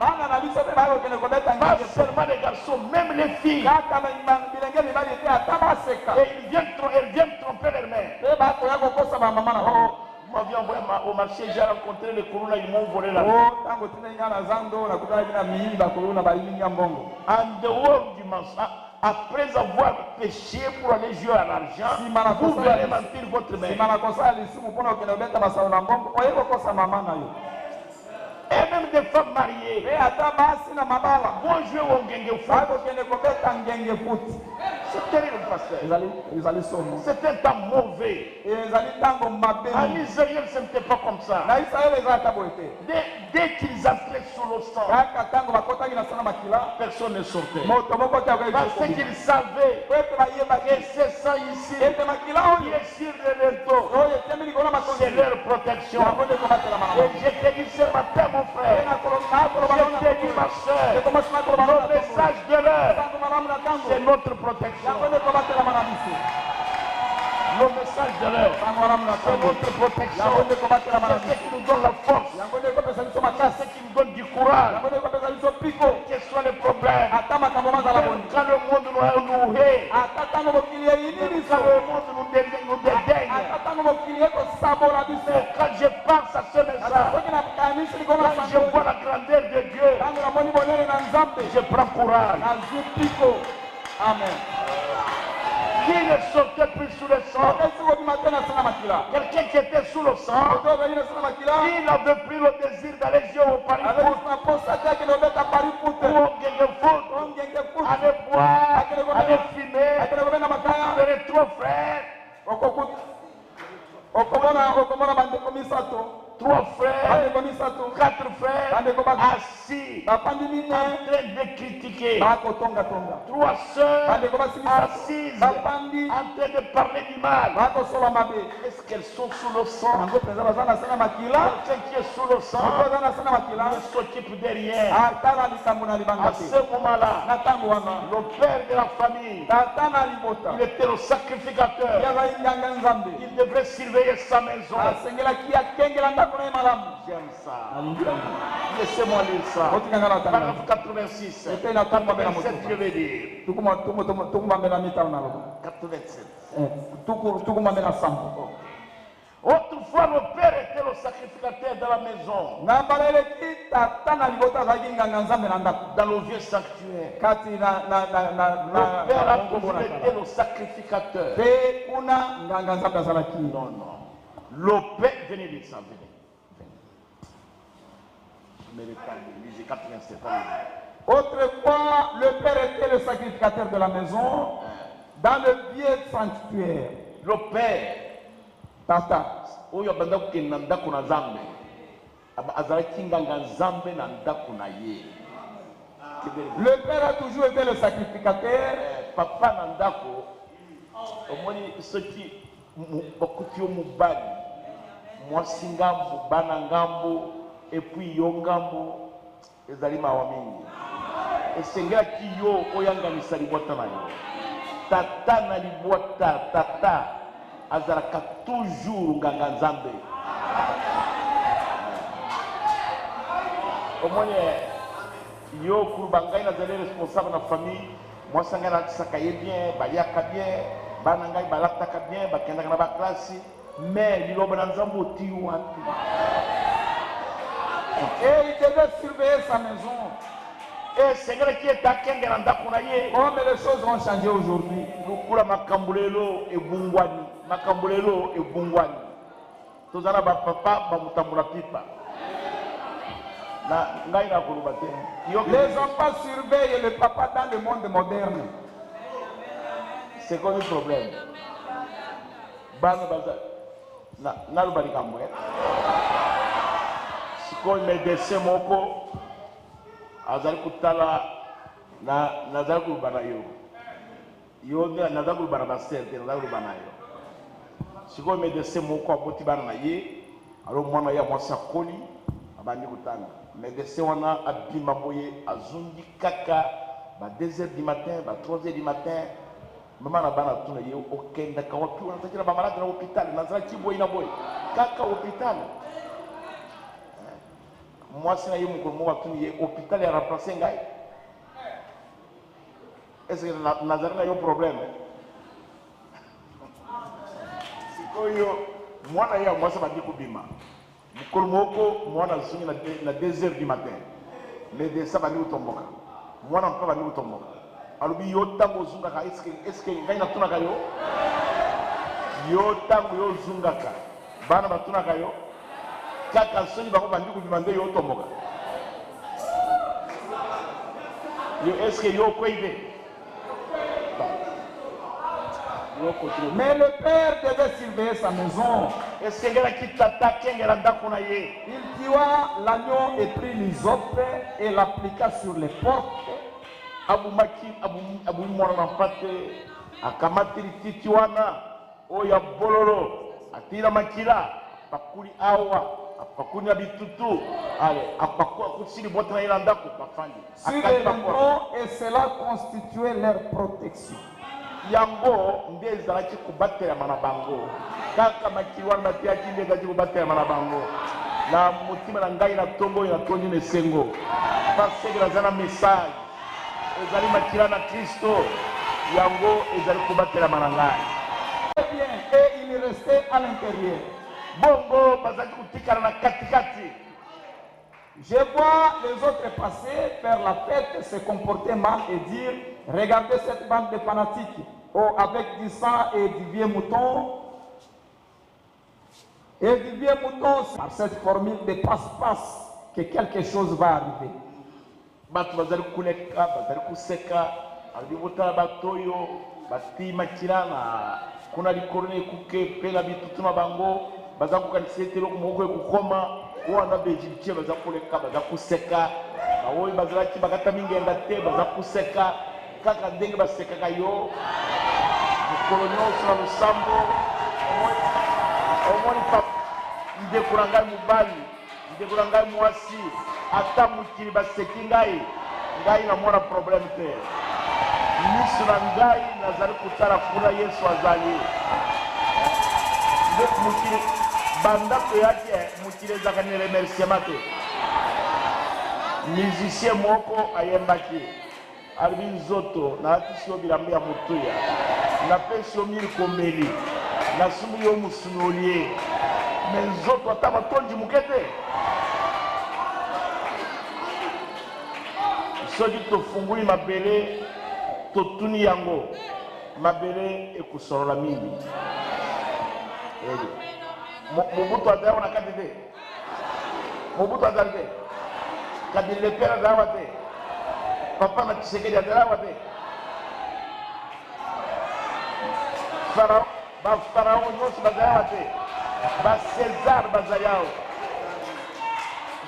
Pas seulement les garçons, même les filles. Et ils viennent tromper leur mère. Moi, je envoyé au marché, j'ai rencontré les Corona, ils m'ont volé la vie. En dehors du mensonge, après avoir péché pour aller jouer à l'argent, vous allez mentir votre mère. Et même des femmes mariées vont jouer au Ngenge Foot. C'est terrible, pasteur. C'est un temps mauvais. En Israël, ce n'était pas comme ça. Dès qu'ils entraient sous le sang, personne ne sortait. Parce qu'ils savaient que ce sang ici, qui est sur le dos, c'est leur protection. Et je te dis ce matin, mon frère, je te dis ma soeur, le message de l'heure, c'est notre protection. Le message de l'heure, c'est notre protection. C'est ce qui nous donne la force. C'est ce qui nous donne du courage. Quels que soient les problèmes. Quand le monde nous hait, quand le monde nous dédaigne, quand je pense à ce message, quand je vois la grandeur de Dieu, je prends courage. Amen. Qui ne sautait plus sous le sang? Quelqu'un qui était sous le sang, il n'avait plus le désir d'aller jouer au pari foot, aller boire, aller fumer, faire trois frères. Trois frères, quatre frères, assis, en train de critiquer. Trois sœurs, assises, en train de parler du mal. Est-ce qu'elles sont sous le sang? Quelqu'un qui est sous le sang ne s'occupe de rien. À ce moment-là, le père de la famille, il était le sacrificateur. Il devrait surveiller sa maison. J'aime ça. Laissez-moi lire ça. Paragraphe 86. 87, je vais dire. 87. Autrefois, le père était le sacrificateur de la maison. Dans le vieux sanctuaire. Le père a toujours été le sacrificateur. Non, non. Le père, venez lire ça, venez. Lisez 87. Autrefois, le père était le sacrificateur de la maison dans le vieux sanctuaire. Le père, Tata, le père a toujours été le sacrificateur. Papa Nandako, ceux qui ont mubali, moi singambo, banangambo, et puis yongambo, ezali mawamingi. Et senga ki yo oyanga misali bota na yo. Tata na libota, tata azalaka toujours nganga nzambe. Omone yo kurubangai nazali responsable na famille, moi sanga na sakaye bien, bayaka bien, banangai balataka bien, bakendaka na ba classe, mais liloba na nzambe oti wapi. Et il devait surveiller sa maison. Et Seigneur qui est à Kengeranda Kunaye. Comme les choses vont changer aujourd'hui. Lukula makambulelo e bungwani. Makambulelo e bungwani. Tozana ba papa ba mutambula pipa. Les enfants surveillent le papa dans le monde moderne. C'est quoi le problème? Bana baza. Na lubali kamwe. Siko medecin moko azali kutala na nazali kulubana yo nazali kulubana baserte nazali kulubana yo sikoyo medecin moko aboti bana na ye alors mwana ye amwasi akoli abandi kutanga medecin wana abima boye azungi kaka ba 2h du matin ba 3h du matin mama na bana tuna ye okendaka wapi wana takila ba malade na hôpital nazali kiboyi na boye kaka hôpital. Moi, si je suis à l'hôpital, il a remplacé un gars. Est-ce que Nazareth a un problème? Moi, ça va dire que moi, je suis à 2h du matin. Mais ça va dire que moi, je vais dire que alors, il y a est-ce que il y a un peu de kaka soni bako bandi kubimande yo tomoka yo est-ce que yo koibe mais le père devait surveiller sa maison. Est-ce que ngela kitata kengela ndako na ye il tua l'agneau et prit l'hysope et l'appliqua sur les portes. Abumaki abu mwana na pate akamatiri titiwana oya bololo atira makila pakuli awa apakuni abitutu ale apakua kusili bota na ilanda ko pafandi et cela constituait leur protection. Yango ndeza ki kubatela mana bango kaka makiwa na tia kinde ka kubatela mana bango na mutima na ngai na tombo ya toni ne sengo parce que la zana message ezali makila na Kristo yango ezali kubatela mana ngai bien et il restait à l'intérieur. Bongo bazaki kutikala na katikati. Je vois les autres passer, faire la fête, se comporter mal et dire regardez cette bande de fanatiques. avec du sang et du vieux mouton. Et du vieux mouton, par cette formule de passe-passe, que quelque chose va arriver. Kuna likorne kuke pela bitutuma bango baza kukanisitelo kumoko kukoma wana bejilche baza koleka baza kuseka bawoyi baza ki bakata mingenda te baza kuseka kaka ndenge baseka kayo kolonyo sura lusambo omoni pa ndekuranga mubali ndekuranga mwasi ata mukiri baseki ngai na mona problem te. Misu na ngai nazali kutala kuna Yesu azali. Mukire bandako yake mukire zakani remerciement te. Musicien moko ayembaki. Albi nzoto na atisio bilambi ya mutuya. Na pesio miri kombeli. Na sumu yo musunolie. Menzoto atama tonji mukete. Soki tofunguli mabele totuni yango mabele ekusorola mingi Mobutu adawa na kadide Mobutu adalde kadile pera dawa te papa na Tshisekedi adawa te Farao nyonso badawa te ba César bazayao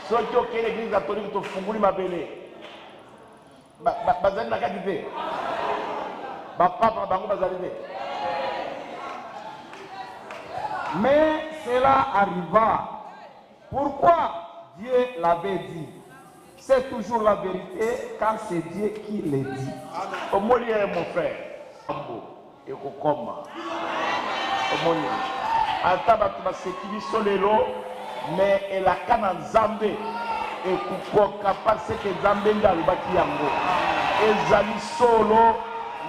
soki okende église catholique tofunguli mabele bazali na kadide mais cela arriva. Pourquoi Dieu l'avait dit? C'est toujours la vérité quand c'est Dieu qui le dit. Omoli mon frère. Et kokoma. Omoli. Ata batu basekili solelo mais elle a kana nzambe et kukoka parce que nzambe ngalobaki yango. Ezali solo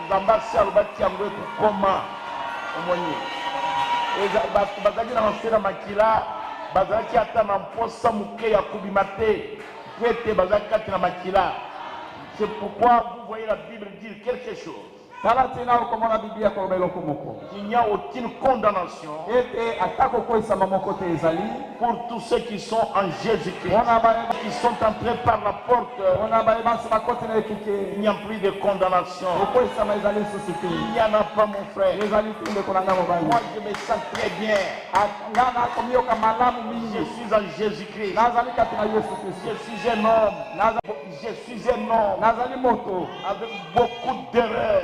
nzambasi alobaki yango ekukoma omoni bazalaki na masera makila bazalaki ata na mposa moke ya kobima te po ete bazalaki kati na makila. C'est pourquoi vous voyez la Bible dire quelque chose. Il n'y a aucune condamnation pour tous ceux qui sont en Jésus-Christ, qui sont entrés par la porte. Il n'y a plus de condamnation. Il n'y en a pas, mon frère. Moi, je me sens très bien. Je suis en Jésus-Christ. Je suis un homme. Je suis un homme avec beaucoup d'erreurs,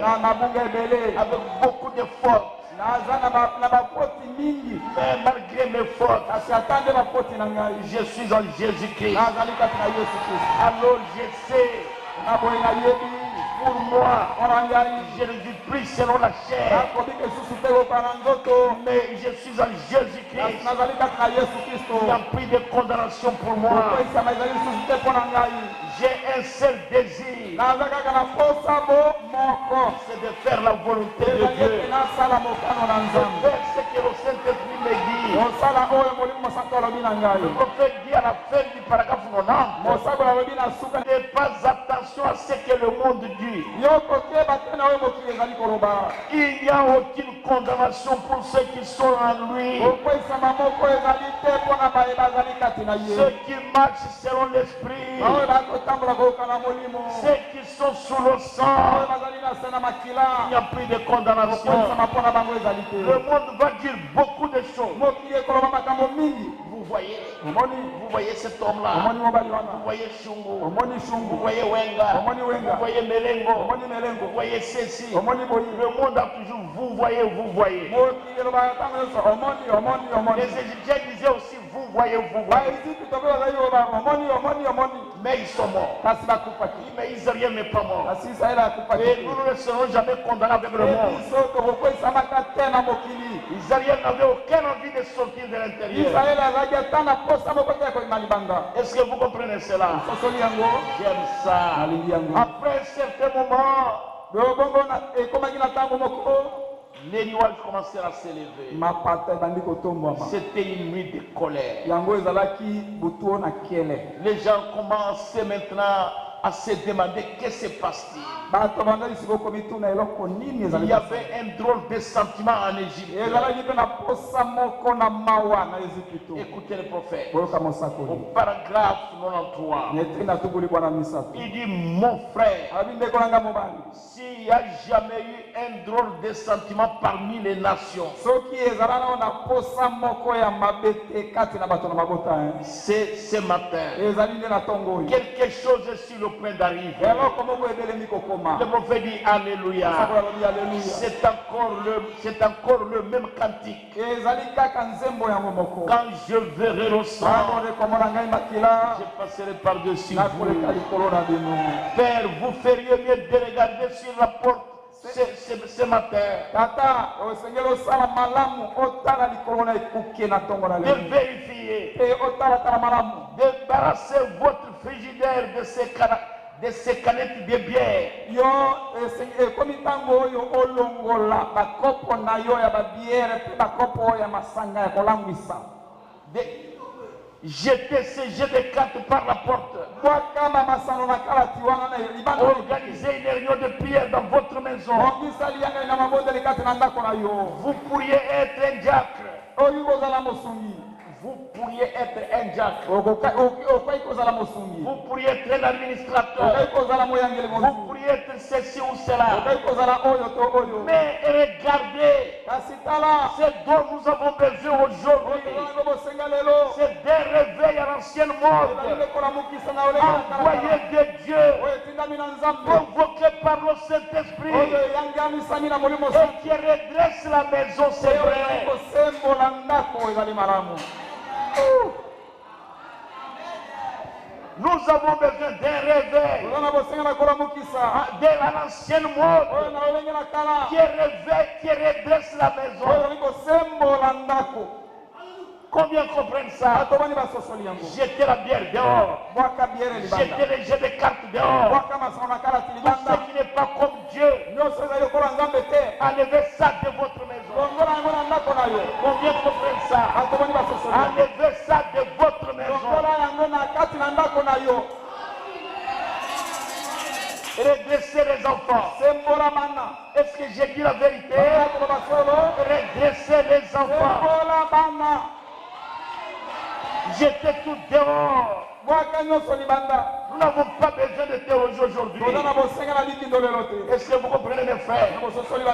avec beaucoup de fautes. Mais malgré mes fautes, je suis en Jésus-Christ. Alors je sais, pour moi, je ne vis plus selon la chair, mais je suis en Jésus-Christ. Il n'y a plus de condamnation pour moi. J'ai un seul désir, c'est de faire la volonté de Dieu, de faire ce que le Saint-Esprit me dit. Le prophète dit à la fin du paragraphe 90, ne pas attention à ce que le monde dit. Il n'y a aucune condamnation pour ceux qui sont en lui. Ceux qui marchent selon l'esprit, ceux qui sont sous le sang, il n'y a plus de condamnation. Le monde va dire beaucoup de choses. Vous voyez cet homme-là, vous voyez Shungu, vous voyez Wenga, vous voyez Melengo, vous voyez ceci. Le monde a toujours vous voyez. Les Égyptiens disaient aussi vous voyez. Mais ils sont morts. Mais Israël n'est pas mort. Et nous ne serons jamais condamnés avec le monde. Israël n'avait aucune envie de sortir de l'intérieur. Est-ce que vous comprenez cela? J'aime ça. Après un certain moment, les nuages commencèrent à s'élever. C'était une nuit de colère. Les gens commençaient maintenant à se demander qu'est-ce qui se passe-t-il. Il y avait un drôle de sentiment en Égypte. Écoutez le prophète. Au paragraphe 93, il dit mon frère, s'il n'y a jamais eu un drôle de sentiment parmi les nations, c'est ce matin. Quelque chose est sur le point d'arriver. Le prophète dit Alléluia. C'est encore le même cantique. Quand je verrai le sang, je passerai par-dessus vous. Père, vous feriez mieux de regarder sur la porte ce matin. De vérifier. Débarrassez votre frigidaire de ces canettes de bière. Jetez ces jets de cartes par la porte. Organisez une réunion de prière dans votre maison. Vous pourriez être un diacre. Vous pourriez être un diacre. Vous pourriez être un administrateur. Vous pourriez être ceci ou cela. Mais regardez, c'est dont nous avons besoin aujourd'hui. C'est des réveils à l'ancienne mode. Envoyés de Dieu, convoqués par le Saint-Esprit, et qui redresse la maison, c'est vrai. Nous avons besoin d'un réveil de l'ancienne mode qui redresse la maison. Combien comprennent ça? Jetez la bière dehors. Jetez les jets de cartes dehors. Tout ce qui n'est pas comme Dieu, enlevez ça de votre maison. Combien comprennent ça? Enlevez ça de votre maison. Redressez les enfants. Est-ce que j'ai dit la vérité? Redressez les enfants. Jetez tout dehors. Nous n'avons pas besoin de théologie aujourd'hui. Est-ce que vous comprenez, mes frères?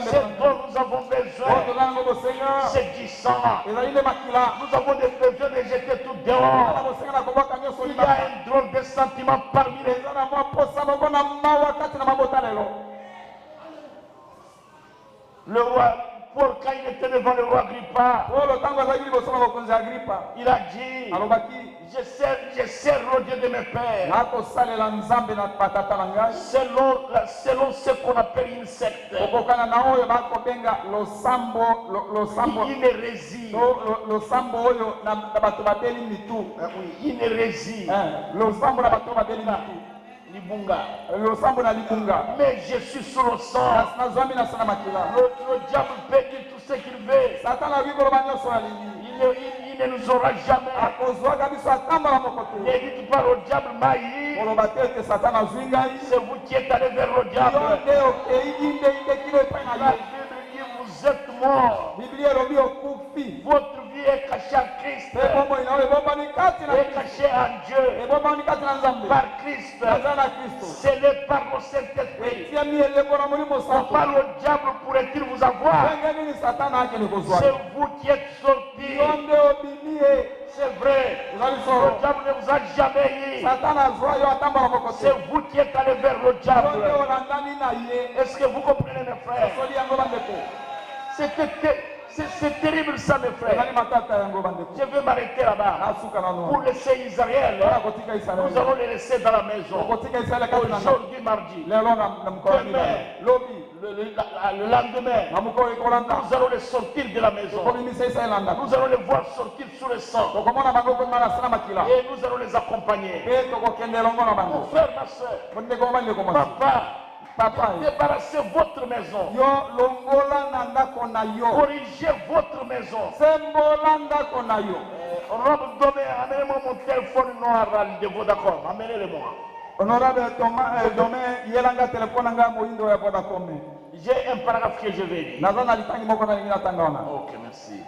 C'est dont nous avons besoin. C'est du sang. Nous avons besoin de jeter tout dehors. Il y a un drôle de sentiment parmi les le roi. Paul, quand il était devant le roi Agrippa, il a dit, je sers le Dieu de mes pères selon ce qu'on appelle une secte, une hérésie. Une hérésie. Mais je suis sous le sang. Le diable peut dire tout ce qu'il veut. Il ne nous aura jamais. Ne dites pas au diable Maï. C'est vous qui êtes allé vers le diable. La Bible dit vous êtes morts. Votre vie est cachée en Christ. Est cachée en Dieu. Par Christ. C'est le par le Saint-Esprit. Pourquoi le diable pourrait-il vous avoir? C'est vous qui êtes sortis. C'est vrai. Le diable ne vous a jamais eu. C'est vous qui êtes allé vers le diable. Est-ce que vous comprenez, mes frères? C'est terrible ça, mes frères. Je vais m'arrêter là-bas. Pour laisser Israël, nous allons les laisser dans la maison. Aujourd'hui, mardi. Demain, le lendemain, nous allons les sortir de la maison. Nous allons les voir sortir sous le sang. Et nous allons les accompagner. Mon frère, ma soeur, papa, débarrassez votre maison. Corrigez votre maison. Robe Domé, amenez-moi mon téléphone noir de Vodacom. Amenez-le-moi. Honorable Thomas, j'ai un paragraphe que je vais lire. Ok, merci.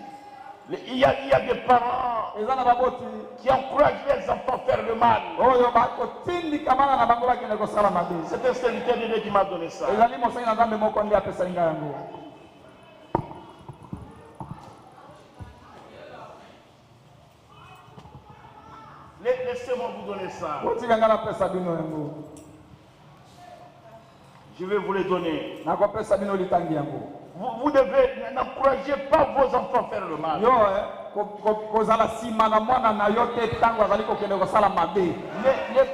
Il y a des parents qui encouragent les enfants à faire le mal. C'est un serviteur de Dieu qui m'a donné ça. Laissez-moi vous donner ça. Je vais vous les donner. Vous devez n'encourager pas vos enfants à faire le mal. Ne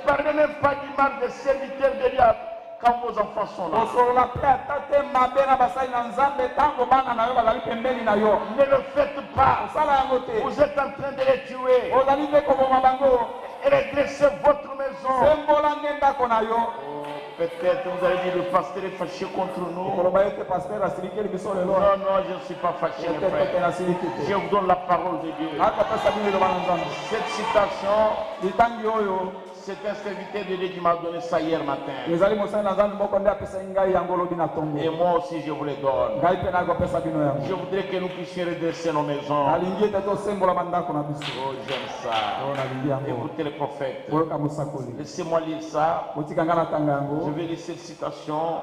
parlez même pas du mal des serviteurs de Dieu quand vos enfants sont là. Ne le faites pas. Vous êtes en train de les tuer. Redressez votre maison. Peut-être vous allez dire le pasteur est fâché contre nous. Non, non, je ne suis pas fâché. Je vous donne la parole de Dieu. Cette citation, c'est un serviteur de Dieu qui m'a donné ça hier matin. Et moi aussi je vous le donne. Je voudrais que nous puissions redresser nos maisons. Oh, j'aime ça. Écoutez le prophète. Laissez-moi lire ça. Je vais lire cette citation.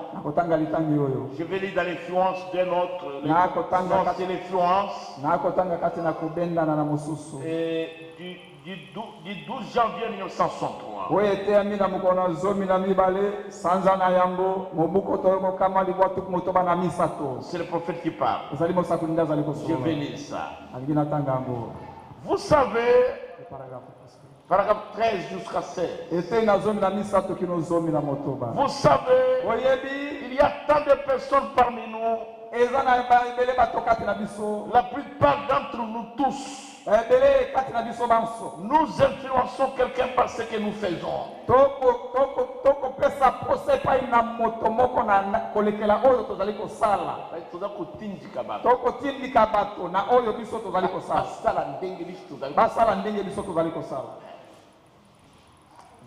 Je vais lire dans l'influence d'un autre. C'est l'influence du 12 janvier 1963. C'est le prophète qui parle. Je vais lire ça. Vous savez, paragraphe 13 jusqu'à 16. Vous savez, il y a tant de personnes parmi nous. La plupart d'entre nous tous, nous influençons quelqu'un par ce que nous faisons.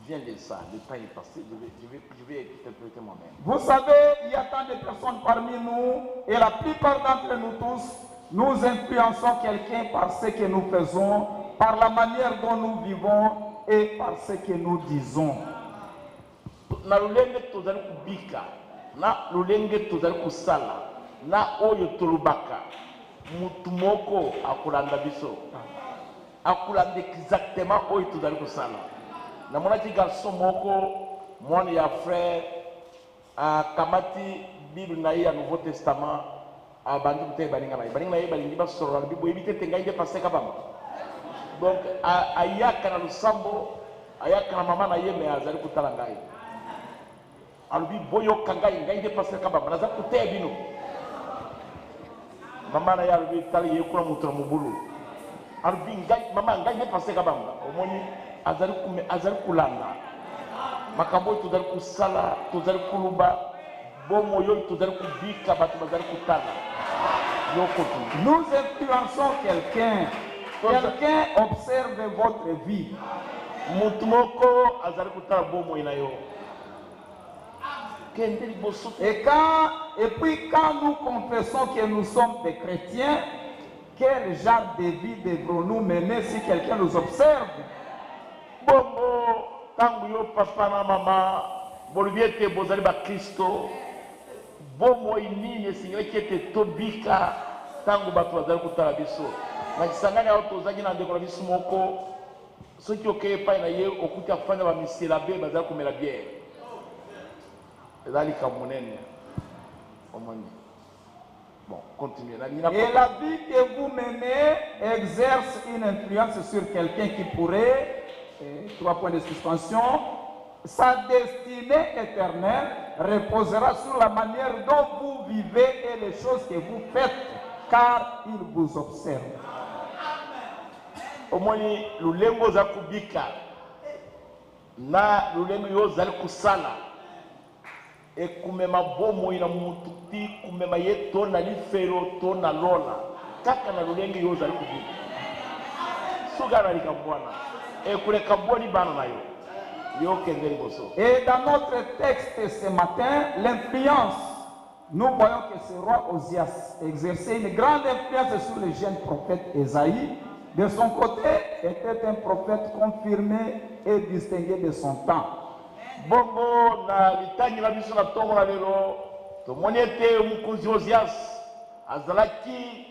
Viens de ça, le temps est passé, je vais interpréter moi-même. Vous savez, il y a tant de personnes parmi nous, et la plupart d'entre nous tous, nous influençons quelqu'un par ce que nous faisons, par la manière dont nous vivons et par ce que nous disons. Na lulenge tozali kubika, na lulenge tozali kusala, na oyo tolubaka, mutu moko akulanda biso. Akulanda exactement oyo tozali kusala. Na monaki garçon moko, mwana ya frère, kamati Bible na ya Nouveau Testament, abandi kute baninga na ye balingi basorola na Bible ebite tenga inde passé kabamba. Donc ayaka na lusambo, ayaka na mama na ye me azali kutala ngai. Alubi boyo kangai ngai inde passé kabamba naza kute bino. Mama na ye alubi tali ye kuna mutra mubulu. Alubi ngai mama ngai inde passé kabamba. Omoni azali kulanda makambo tozali kusala tozali kuluba bomo yo tozali kubika bato bazali kutala yokotu. Nous influençons quelqu'un observe votre vie. Mutu moko azali kutala bomo ina yo. Et puis quand nous confessons que nous sommes des chrétiens, quel genre de vie devrons-nous mener si quelqu'un nous observe? Bongo tangu yo papa na mama bolibiete bozali ba Kristo bomo inini esingeli kete tobika tangu bato bazali kutala biso na kisangani aho tozaki na ndeko na biso moko soki okeye epai na ye okuti afanya bamisela be bazali komela biere ezali kamonene omoni. Bon, continuez. Et la vie que vous menez exerce une influence sur quelqu'un qui pourrait, 3 points de suspension, sa destinée éternelle reposera sur la manière dont vous vivez et les choses que vous faites, car il vous observe. Omoni lulengo za kubika na lulengo yo zali kusala e kumema bomo ina mututi kumema ye to na lifero to na lola kaka na lulengo yo zali kubika sugana likambwana e kule kamboni bana nayo Et dans notre texte ce matin, l'influence, nous voyons que ce roi Osias exerçait une grande influence sur le jeune prophète Esaïe. De son côté, était un prophète confirmé et distingué de son temps. Bongo na litangi la biso na tongo na lelo tomoni ete mukonzi Osias azalaki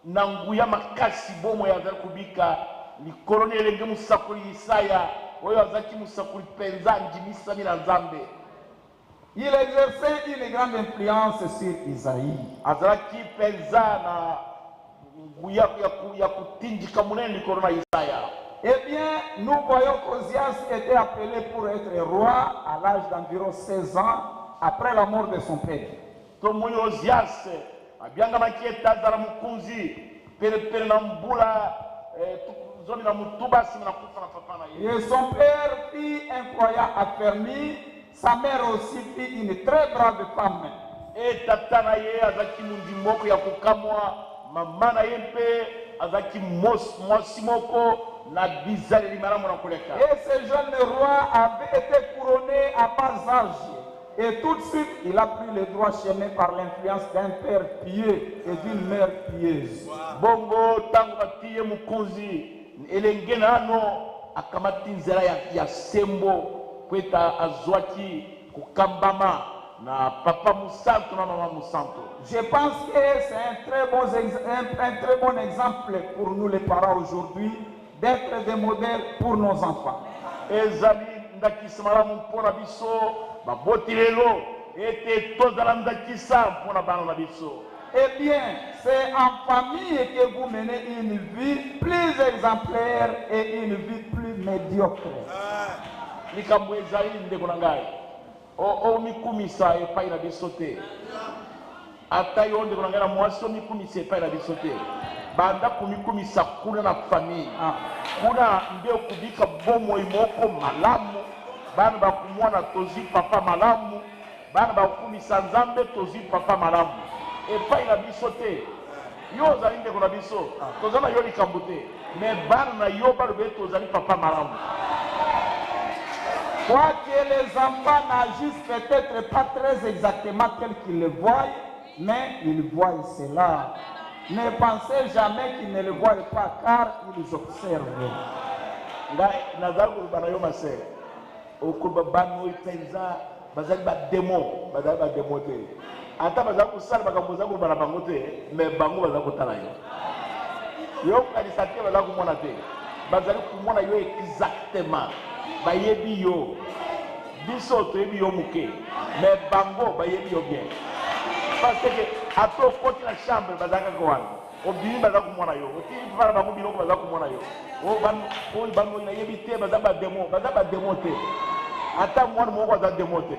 na nguya makasi bomo ya azali kubika likolo elenge musakuli Isaya oyo azalaki musakuli penza njimisami na Nzambe. Il exerçait une grande influence sur Isaïe. Azalaki penza na nguya ya kutindika munene likolo na Isaya. Eh bien, nous voyons qu'Osias était appelé pour être roi à l'âge d'environ 16 ans après la mort de son père. Tomoni Osias abianga makieta zara mukunzi pere na mbula zoni na mutuba sima na kufa na papa na ye. Et son père fit un croyant affermi, sa mère aussi fit une très brave femme. Et tata na ye azaki mundi moko ya kukamwa mama na ye mpe azaki mwasi moko. Et ce jeune roi avait été couronné à bas âge. Et tout de suite, il a pris le droit chemin par l'influence d'un père pieux et d'une mère pieuse. Bongo tango batiye mukonzi elengenano akamati nzela ya sembo kweta azwaki kukambama na papa musanto na mama musanto. Je pense que c'est un très bon exemple pour nous les parents aujourd'hui d'être des modèles pour nos enfants. Ezali ndakismara mpona biso babotilelo ete tozala ndakisa mpona bana na biso. Eh bien, c'est en famille que vous menez une vie plus exemplaire et une vie plus médiocre. Likambo ezali ndeko na ngai o mikumisa epai na biso te. Ata yo ndeko na ngai na mwasi omikumisa epai na biso te. Banda kumikumisa kuna na famille kuna ndio kubika bomo imoko malamu bana bakumwana tozi papa malamu bana bakumisa Nzambe tozi papa malamu epai na biso te yo zali ndeko na biso tozana yo likambo te mais bana na yo balobe tozali papa malamu. Quoique les enfants n'agissent peut-être pas très exactement tel qu'ils le voient, mais ils voient cela. Ne pensez jamais qu'ils ne le voient pas car ils observent. Nazaru banayo mase okuba banu ipenza bazali ba demo te ata bazali kusala bakamboza ko bana bango te mais bango bazali kotala yo kanisa te bazali komona te bazali komona yo exactement bayebi yo biso toyebi yo muke mais bango bayebi yo bien. Parce que à toi, quand tu as la chambre, tu vas voir. Au début, tu vas voir. Tu vas voir. Tu vas voir. Tu vas voir démo. Attends, moi, je vais démonter.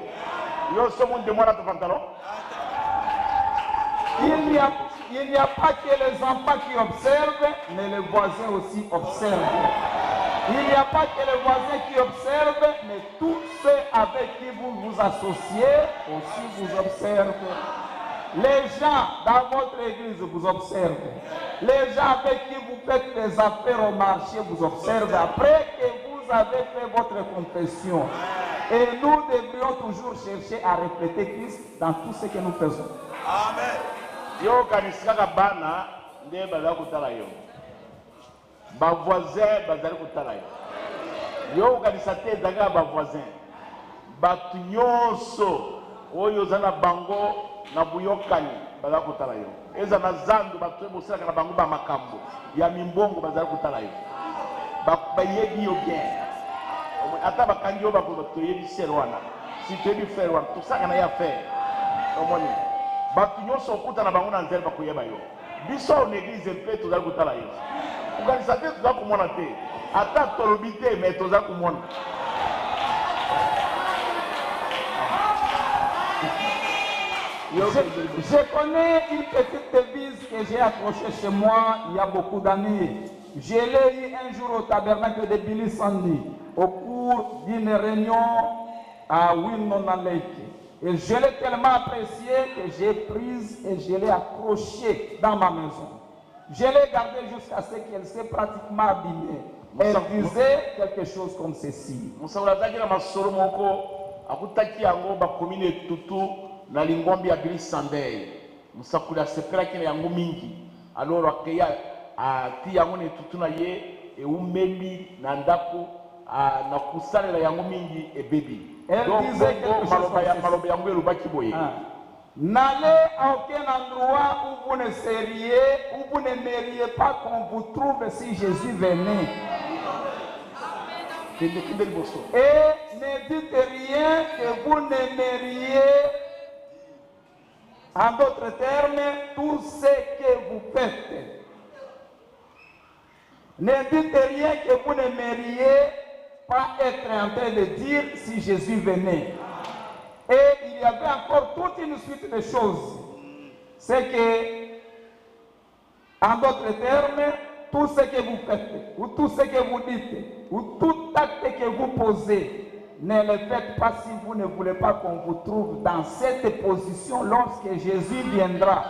Yo, ce monde démonte à ton pantalon. Il n'y a pas que les enfants qui observent, mais les voisins aussi observent. Il n'y a pas que les voisins qui observent, mais tous ceux avec qui vous vous associez aussi vous observent. Les gens dans votre église vous observent. Les gens avec qui vous faites des affaires au marché vous observent après que vous avez fait votre confession. Et nous devrions toujours chercher à refléter Christ dans tout ce que nous faisons. Amen. Yo kanisaka bana nde bazali kotala yo. Ba voisin bazali kotala yo. Yo kanisa te ezalaka ba voisin. Batu nyonso oyo zana bango na buyokani bazali kotala yo. Eza na zandu batu bosalaka na bango ba makambo ya mimbongo bazali kotala yo. Bayebi yo bien. Ata bakangi yo bakoba toyebi ser wana. Si toyebi fer wana tosaka na ya fer. Omoni. Batu nyonso okuta na bango na nzela bakoyeba yo. Biso na église mpe tozali kotala yo. Kukanisa te tozali komona te. Ata tolobi te mais tozali komona. Je connais une petite devise que j'ai accrochée chez moi il y a beaucoup d'années. Je l'ai eu un jour au tabernacle de Billy Sandy, au cours d'une réunion à Winona Lake. Et je l'ai tellement appréciée que j'ai prise et je l'ai accrochée dans ma maison. Je l'ai gardée jusqu'à ce qu'elle s'est pratiquement abîmée. Elle disait quelque chose comme ceci. Alors akeya ati yango ne tutuna ye e umeli na ndako na kusalela yango mingi e baby. Elle disait quelque chose comme ceci. N'allez à aucun endroit où vous ne seriez, où vous n'aimeriez pas qu'on vous trouve si Jésus venait. Et ne dites rien que vous n'aimeriez, en d'autres termes, tout ce que vous faites. Ne dites rien que vous n'aimeriez pas être en train de dire si Jésus venait. Et il y avait encore toute une suite de choses. C'est que, en d'autres termes, tout ce que vous faites, ou tout ce que vous dites, ou tout acte que vous posez, ne le faites pas si vous ne voulez pas qu'on vous trouve dans cette position lorsque Jésus viendra.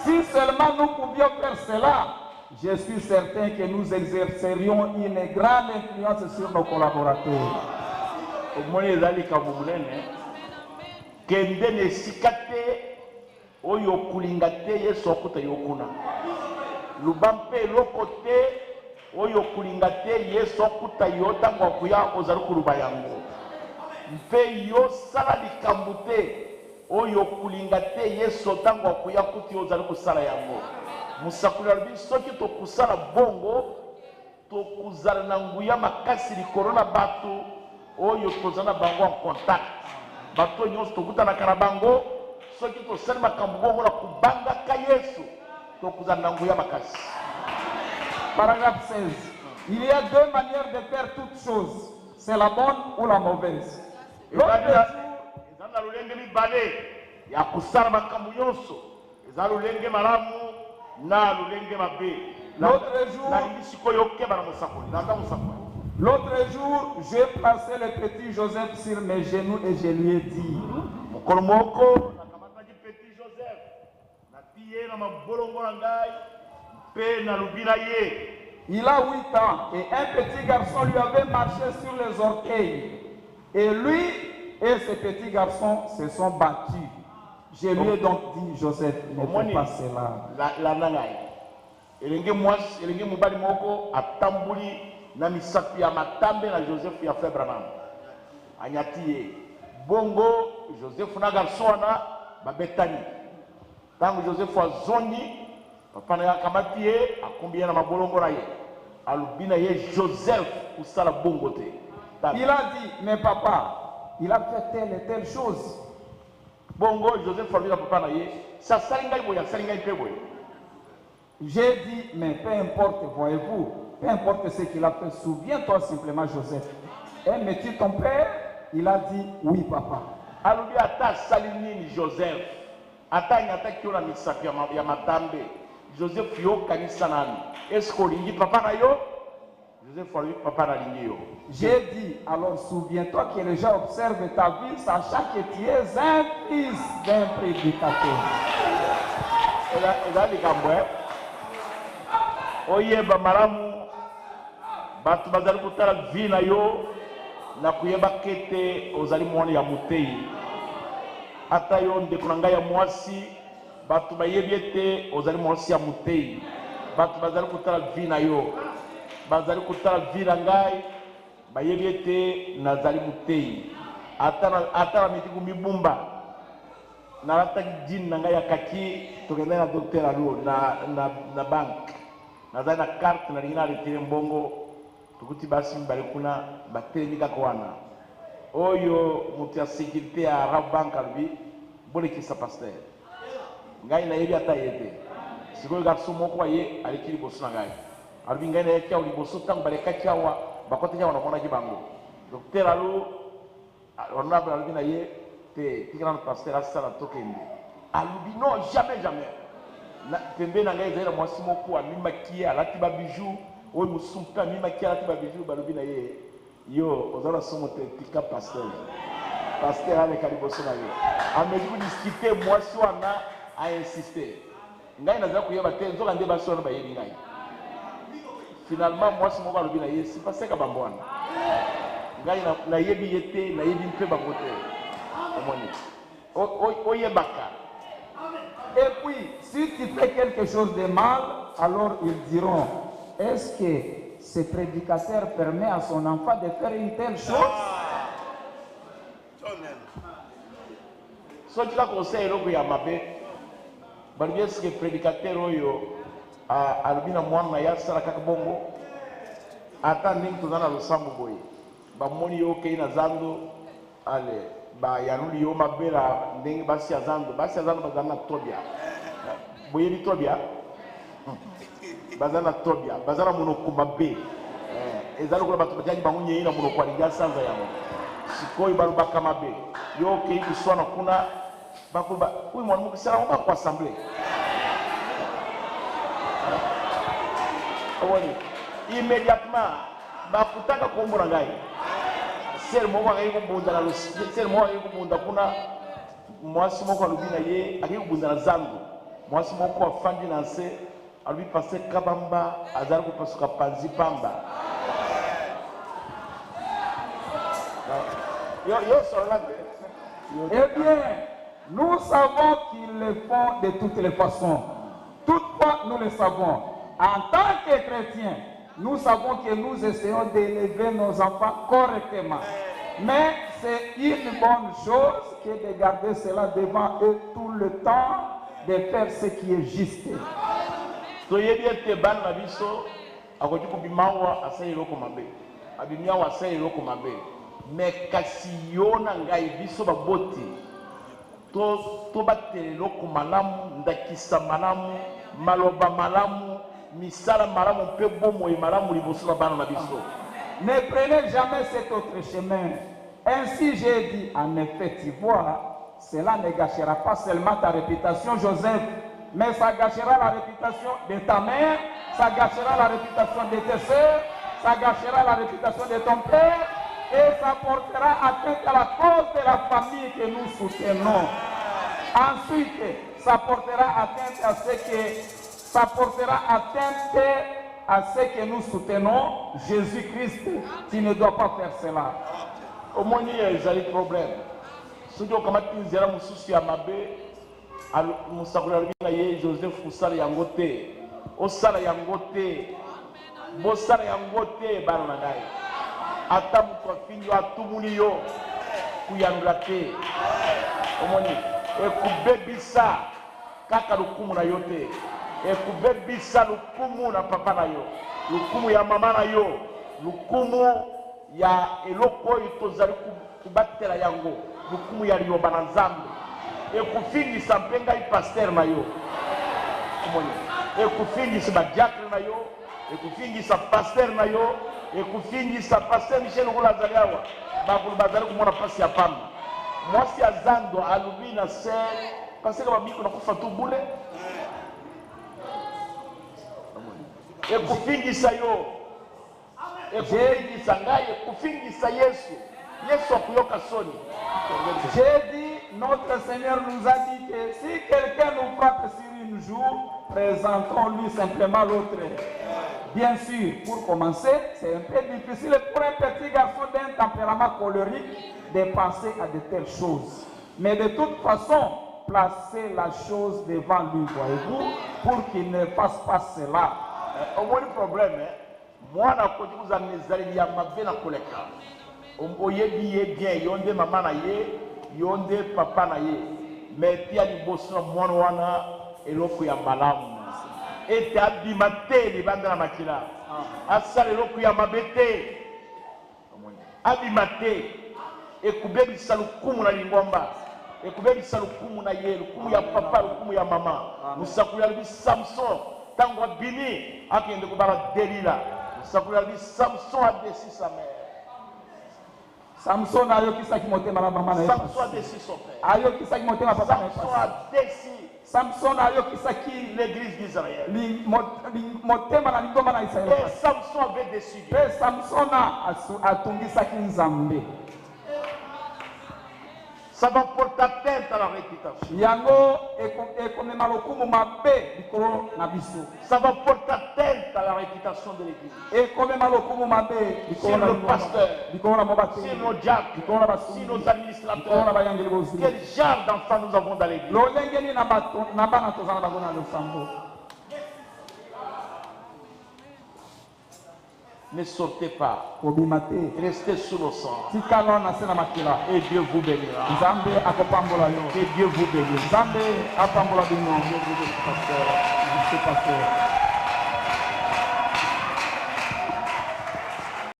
Si seulement nous pouvions faire cela, je suis certain que nous exercerions une grande influence sur nos collaborateurs. Kende ne sikate oyo kulingate yeso okuta yokuna lubampe lokote oyo kulingate yeso okuta yota ngwa kuya ozaru kuluba yango mpe yo sala likambute oyo kulingate yeso tangwa kuya kuti ozaru kusala yango musakula biso ki to kusala bongo to kuzala na nguya makasi likorona batu oyo tozana bango en contact. Bato nyonso tokuta karabango soki to selma kambongo na kubanga ka Yesu to kuzana nguya makasi. Paragraphe 16. Il y a deux manières de faire toutes choses. C'est la bonne ou la mauvaise. L'autre jour, j'ai placé le petit Joseph sur mes genoux et je lui ai dit, il a 8 ans et un petit garçon lui avait marché sur les orteils. Et lui et ce petit garçon se sont battus. Je lui ai donc dit, Joseph, ne fais pas cela. Na misapi ya matambe na Joseph ya Febranam anyati bongo Joseph na garçon na babetani tangu Joseph azongi papa na yakamati akumbia na mabolongo na ye alubina ye Joseph usala bongo te. Il a dit, mais papa, il a fait telle et telle chose. Bongo Joseph alubina papa na ye sa salinga boya salinga pebo. J'ai dit, mais peu importe, voyez-vous, peu importe ce qu'il a fait, souviens-toi simplement, Joseph. Aimes-tu ton père? Il a dit, oui, papa. Alors, il a salini Joseph. Joseph yo kanisanani. Est-ce qu'on dit papa na yo? Joseph lui papa na yo. J'ai dit, alors souviens-toi que les gens observent ta vie, sachant que tu es un fils d'un prédicateur. Et là, les gars, oyeba maramu batu bazali kutala vina yo na kuyeba kete ozali mwana ya mutei ata yo ndeko nanga ya mwasi batu bayebi ete ozali mwasi ya mutei batu bazali kutala vina yo bazali kutala vina ngai bayebi ete nazali mutei ata mitiku mibumba na ata jini nanga ya kaki tokenda na docteur alo na bank nazali na carte na lingina retire mbongo tukuti basi mbali kuna batelemi kaka wana oyo mutu ya sécurité ya Rabank albi bolekisa pasteur ngai nayebi ata ye te sikoyo garso moko ye aleki liboso na ngai albi ngai nayeki awa liboso ntango balekaki awa bakotaki awa namonaki bango docteur alo honorable albi na ye te tikana na pasteur asala tokende alubi non jamais pembe na ngai ezali na mwasi moko amimaki alati babiju oyo mosusu amimaki alati babiju balobi na ye yo ozala somo te tika pasteur aleka liboso na ye ameki kodiskute mwasi wana ainsiste ngai nazala koyeba te nzoka nde basi wana bayebi ngai Finalement, moi, c'est mon balobi na ye, c'est pas ça que bambouane. Ngai na yebi yete, na yebi mpe bangote. Oyebaka. Et puis, si tu fais quelque chose de mal, alors ils diront, est-ce que ce prédicateur permet à son enfant de faire une telle chose? Si tu as conseillé l'eau ya mabe, balbien ce que prédicateur oyo albina mwana ya sala kakabongo, attending to zana losambo boy. Ba moni yo ke na zando, ale ba yanuli yo mabela ndenge basi azando bazana tobia. Boye ni tobia. Bazana tobia, bazana monoko mabe. Ezalo ko bato batyanyi bangunye ina monoko alinga sanza yango. Sikoyi balu bakamabe. Yo ke kuswana kuna bakuba uyi mwana mukisala on va ko assembler. Immédiatement bakutaka kombora ngai. Sel mo wa ngai kumbunda na lusi, sel mo wa ngai kumbunda kuna mwasi moko alubina ye aki kumbunda na zandu. Mwasi moko afandi na nse alubi passe kabamba azali kupasuka panzi pamba. Eh bien, nous savons qu'ils le font de toutes les façons. Toutefois, nous le savons. En tant que chrétiens, nous savons que nous essayons d'élever nos enfants correctement. Mais c'est une bonne chose que de garder cela devant eux tout le temps, de faire ce qui est juste. Mais kasi yona ngai biso baboti to batele loko malamu ndakisa malamu maloba malamu misala malamu pe bomo e malamu liboso na bana na biso. Ne prenez jamais cet autre chemin. Ainsi j'ai dit, en effet, tu vois, cela ne gâchera pas seulement ta réputation, Joseph, mais ça gâchera la réputation de ta mère, ça gâchera la réputation de tes soeurs, ça gâchera la réputation de ton père, et ça portera atteinte à la cause de la famille que nous soutenons. Ensuite, ça portera atteinte à ce que nous soutenons, Jésus-Christ. Tu ne dois pas faire cela. Au moins, il y a des problèmes. Si tu as un souci à mabe, Joseph Foussala Yangote, Osala Yangote, Bossala Yangote, Baranagaï. Ata mutu afinyo atumuni yo kuyandula te omoni ekubebisa kaka lukumu na yo te ekubebisa lukumu na papa na yo lukumu ya mama na yo lukumu ya eloko oyo tozali kubatela yango lukumu ya liyoba na nzambe ekufingisa mpe ngai paster na yo omoni ekufingisa badiakre na yo ekufingisa paster na yo ekufingisa paster Michel Ngolazali awa bakulu bazali kumona pasi ya pamba mwasi ya zando alubi na se paster babiko na kufa tu bule ekufingisa yo ekufingisa ngai ekufingisa Yesu akuyoka soni. J'ai dit, notre Seigneur nous a dit que si quelqu'un nous frappe sur une joue, présentons-lui simplement l'autre. Bien sûr, pour commencer, c'est un peu difficile pour un petit garçon d'un tempérament colérique de penser à de telles choses. Mais de toute façon, placez la chose devant lui, voyez-vous, pour qu'il ne fasse pas cela. Au moins le problème, moi, je vous amène à ma vie dans le oyebi bien yonde mama na ye yonde papa na ye mais tia liboso mwana wana eloko ya malamu ete abima te libanda na makila asala eloko ya mabete abima te ekubebisa lukumu na lingomba ekubebisa lukumu na ye lukumu ya papa lukumu ya mama musakula libi Samson tango abimi akende kubala Delila musakula libi Samson adesi sa mère. Samson a eu qui s'est monté ma maman. Samson a décidé son père. A eu qui s'est monté ma papa. Samson a décidé. Samson a eu qui s'est qui l'église d'Israël. Monté ma lingoma na Israël. Et Samson avait décidé. Et Samson a tungi saki nzambe. Ça va porter atteinte à la réputation. Yango ekomema lokumu mabe likolo na biso. Ça va porter atteinte à la réputation de l'église. Sur le pasteur, sur nos diacres, sur nos administrateurs. Quel genre d'enfants nous avons dans l'église? Ne sortez pas. Restez sous le sang. Et Dieu vous bénira. Que Dieu vous bénisse. Dieu vous bénisse, pasteur.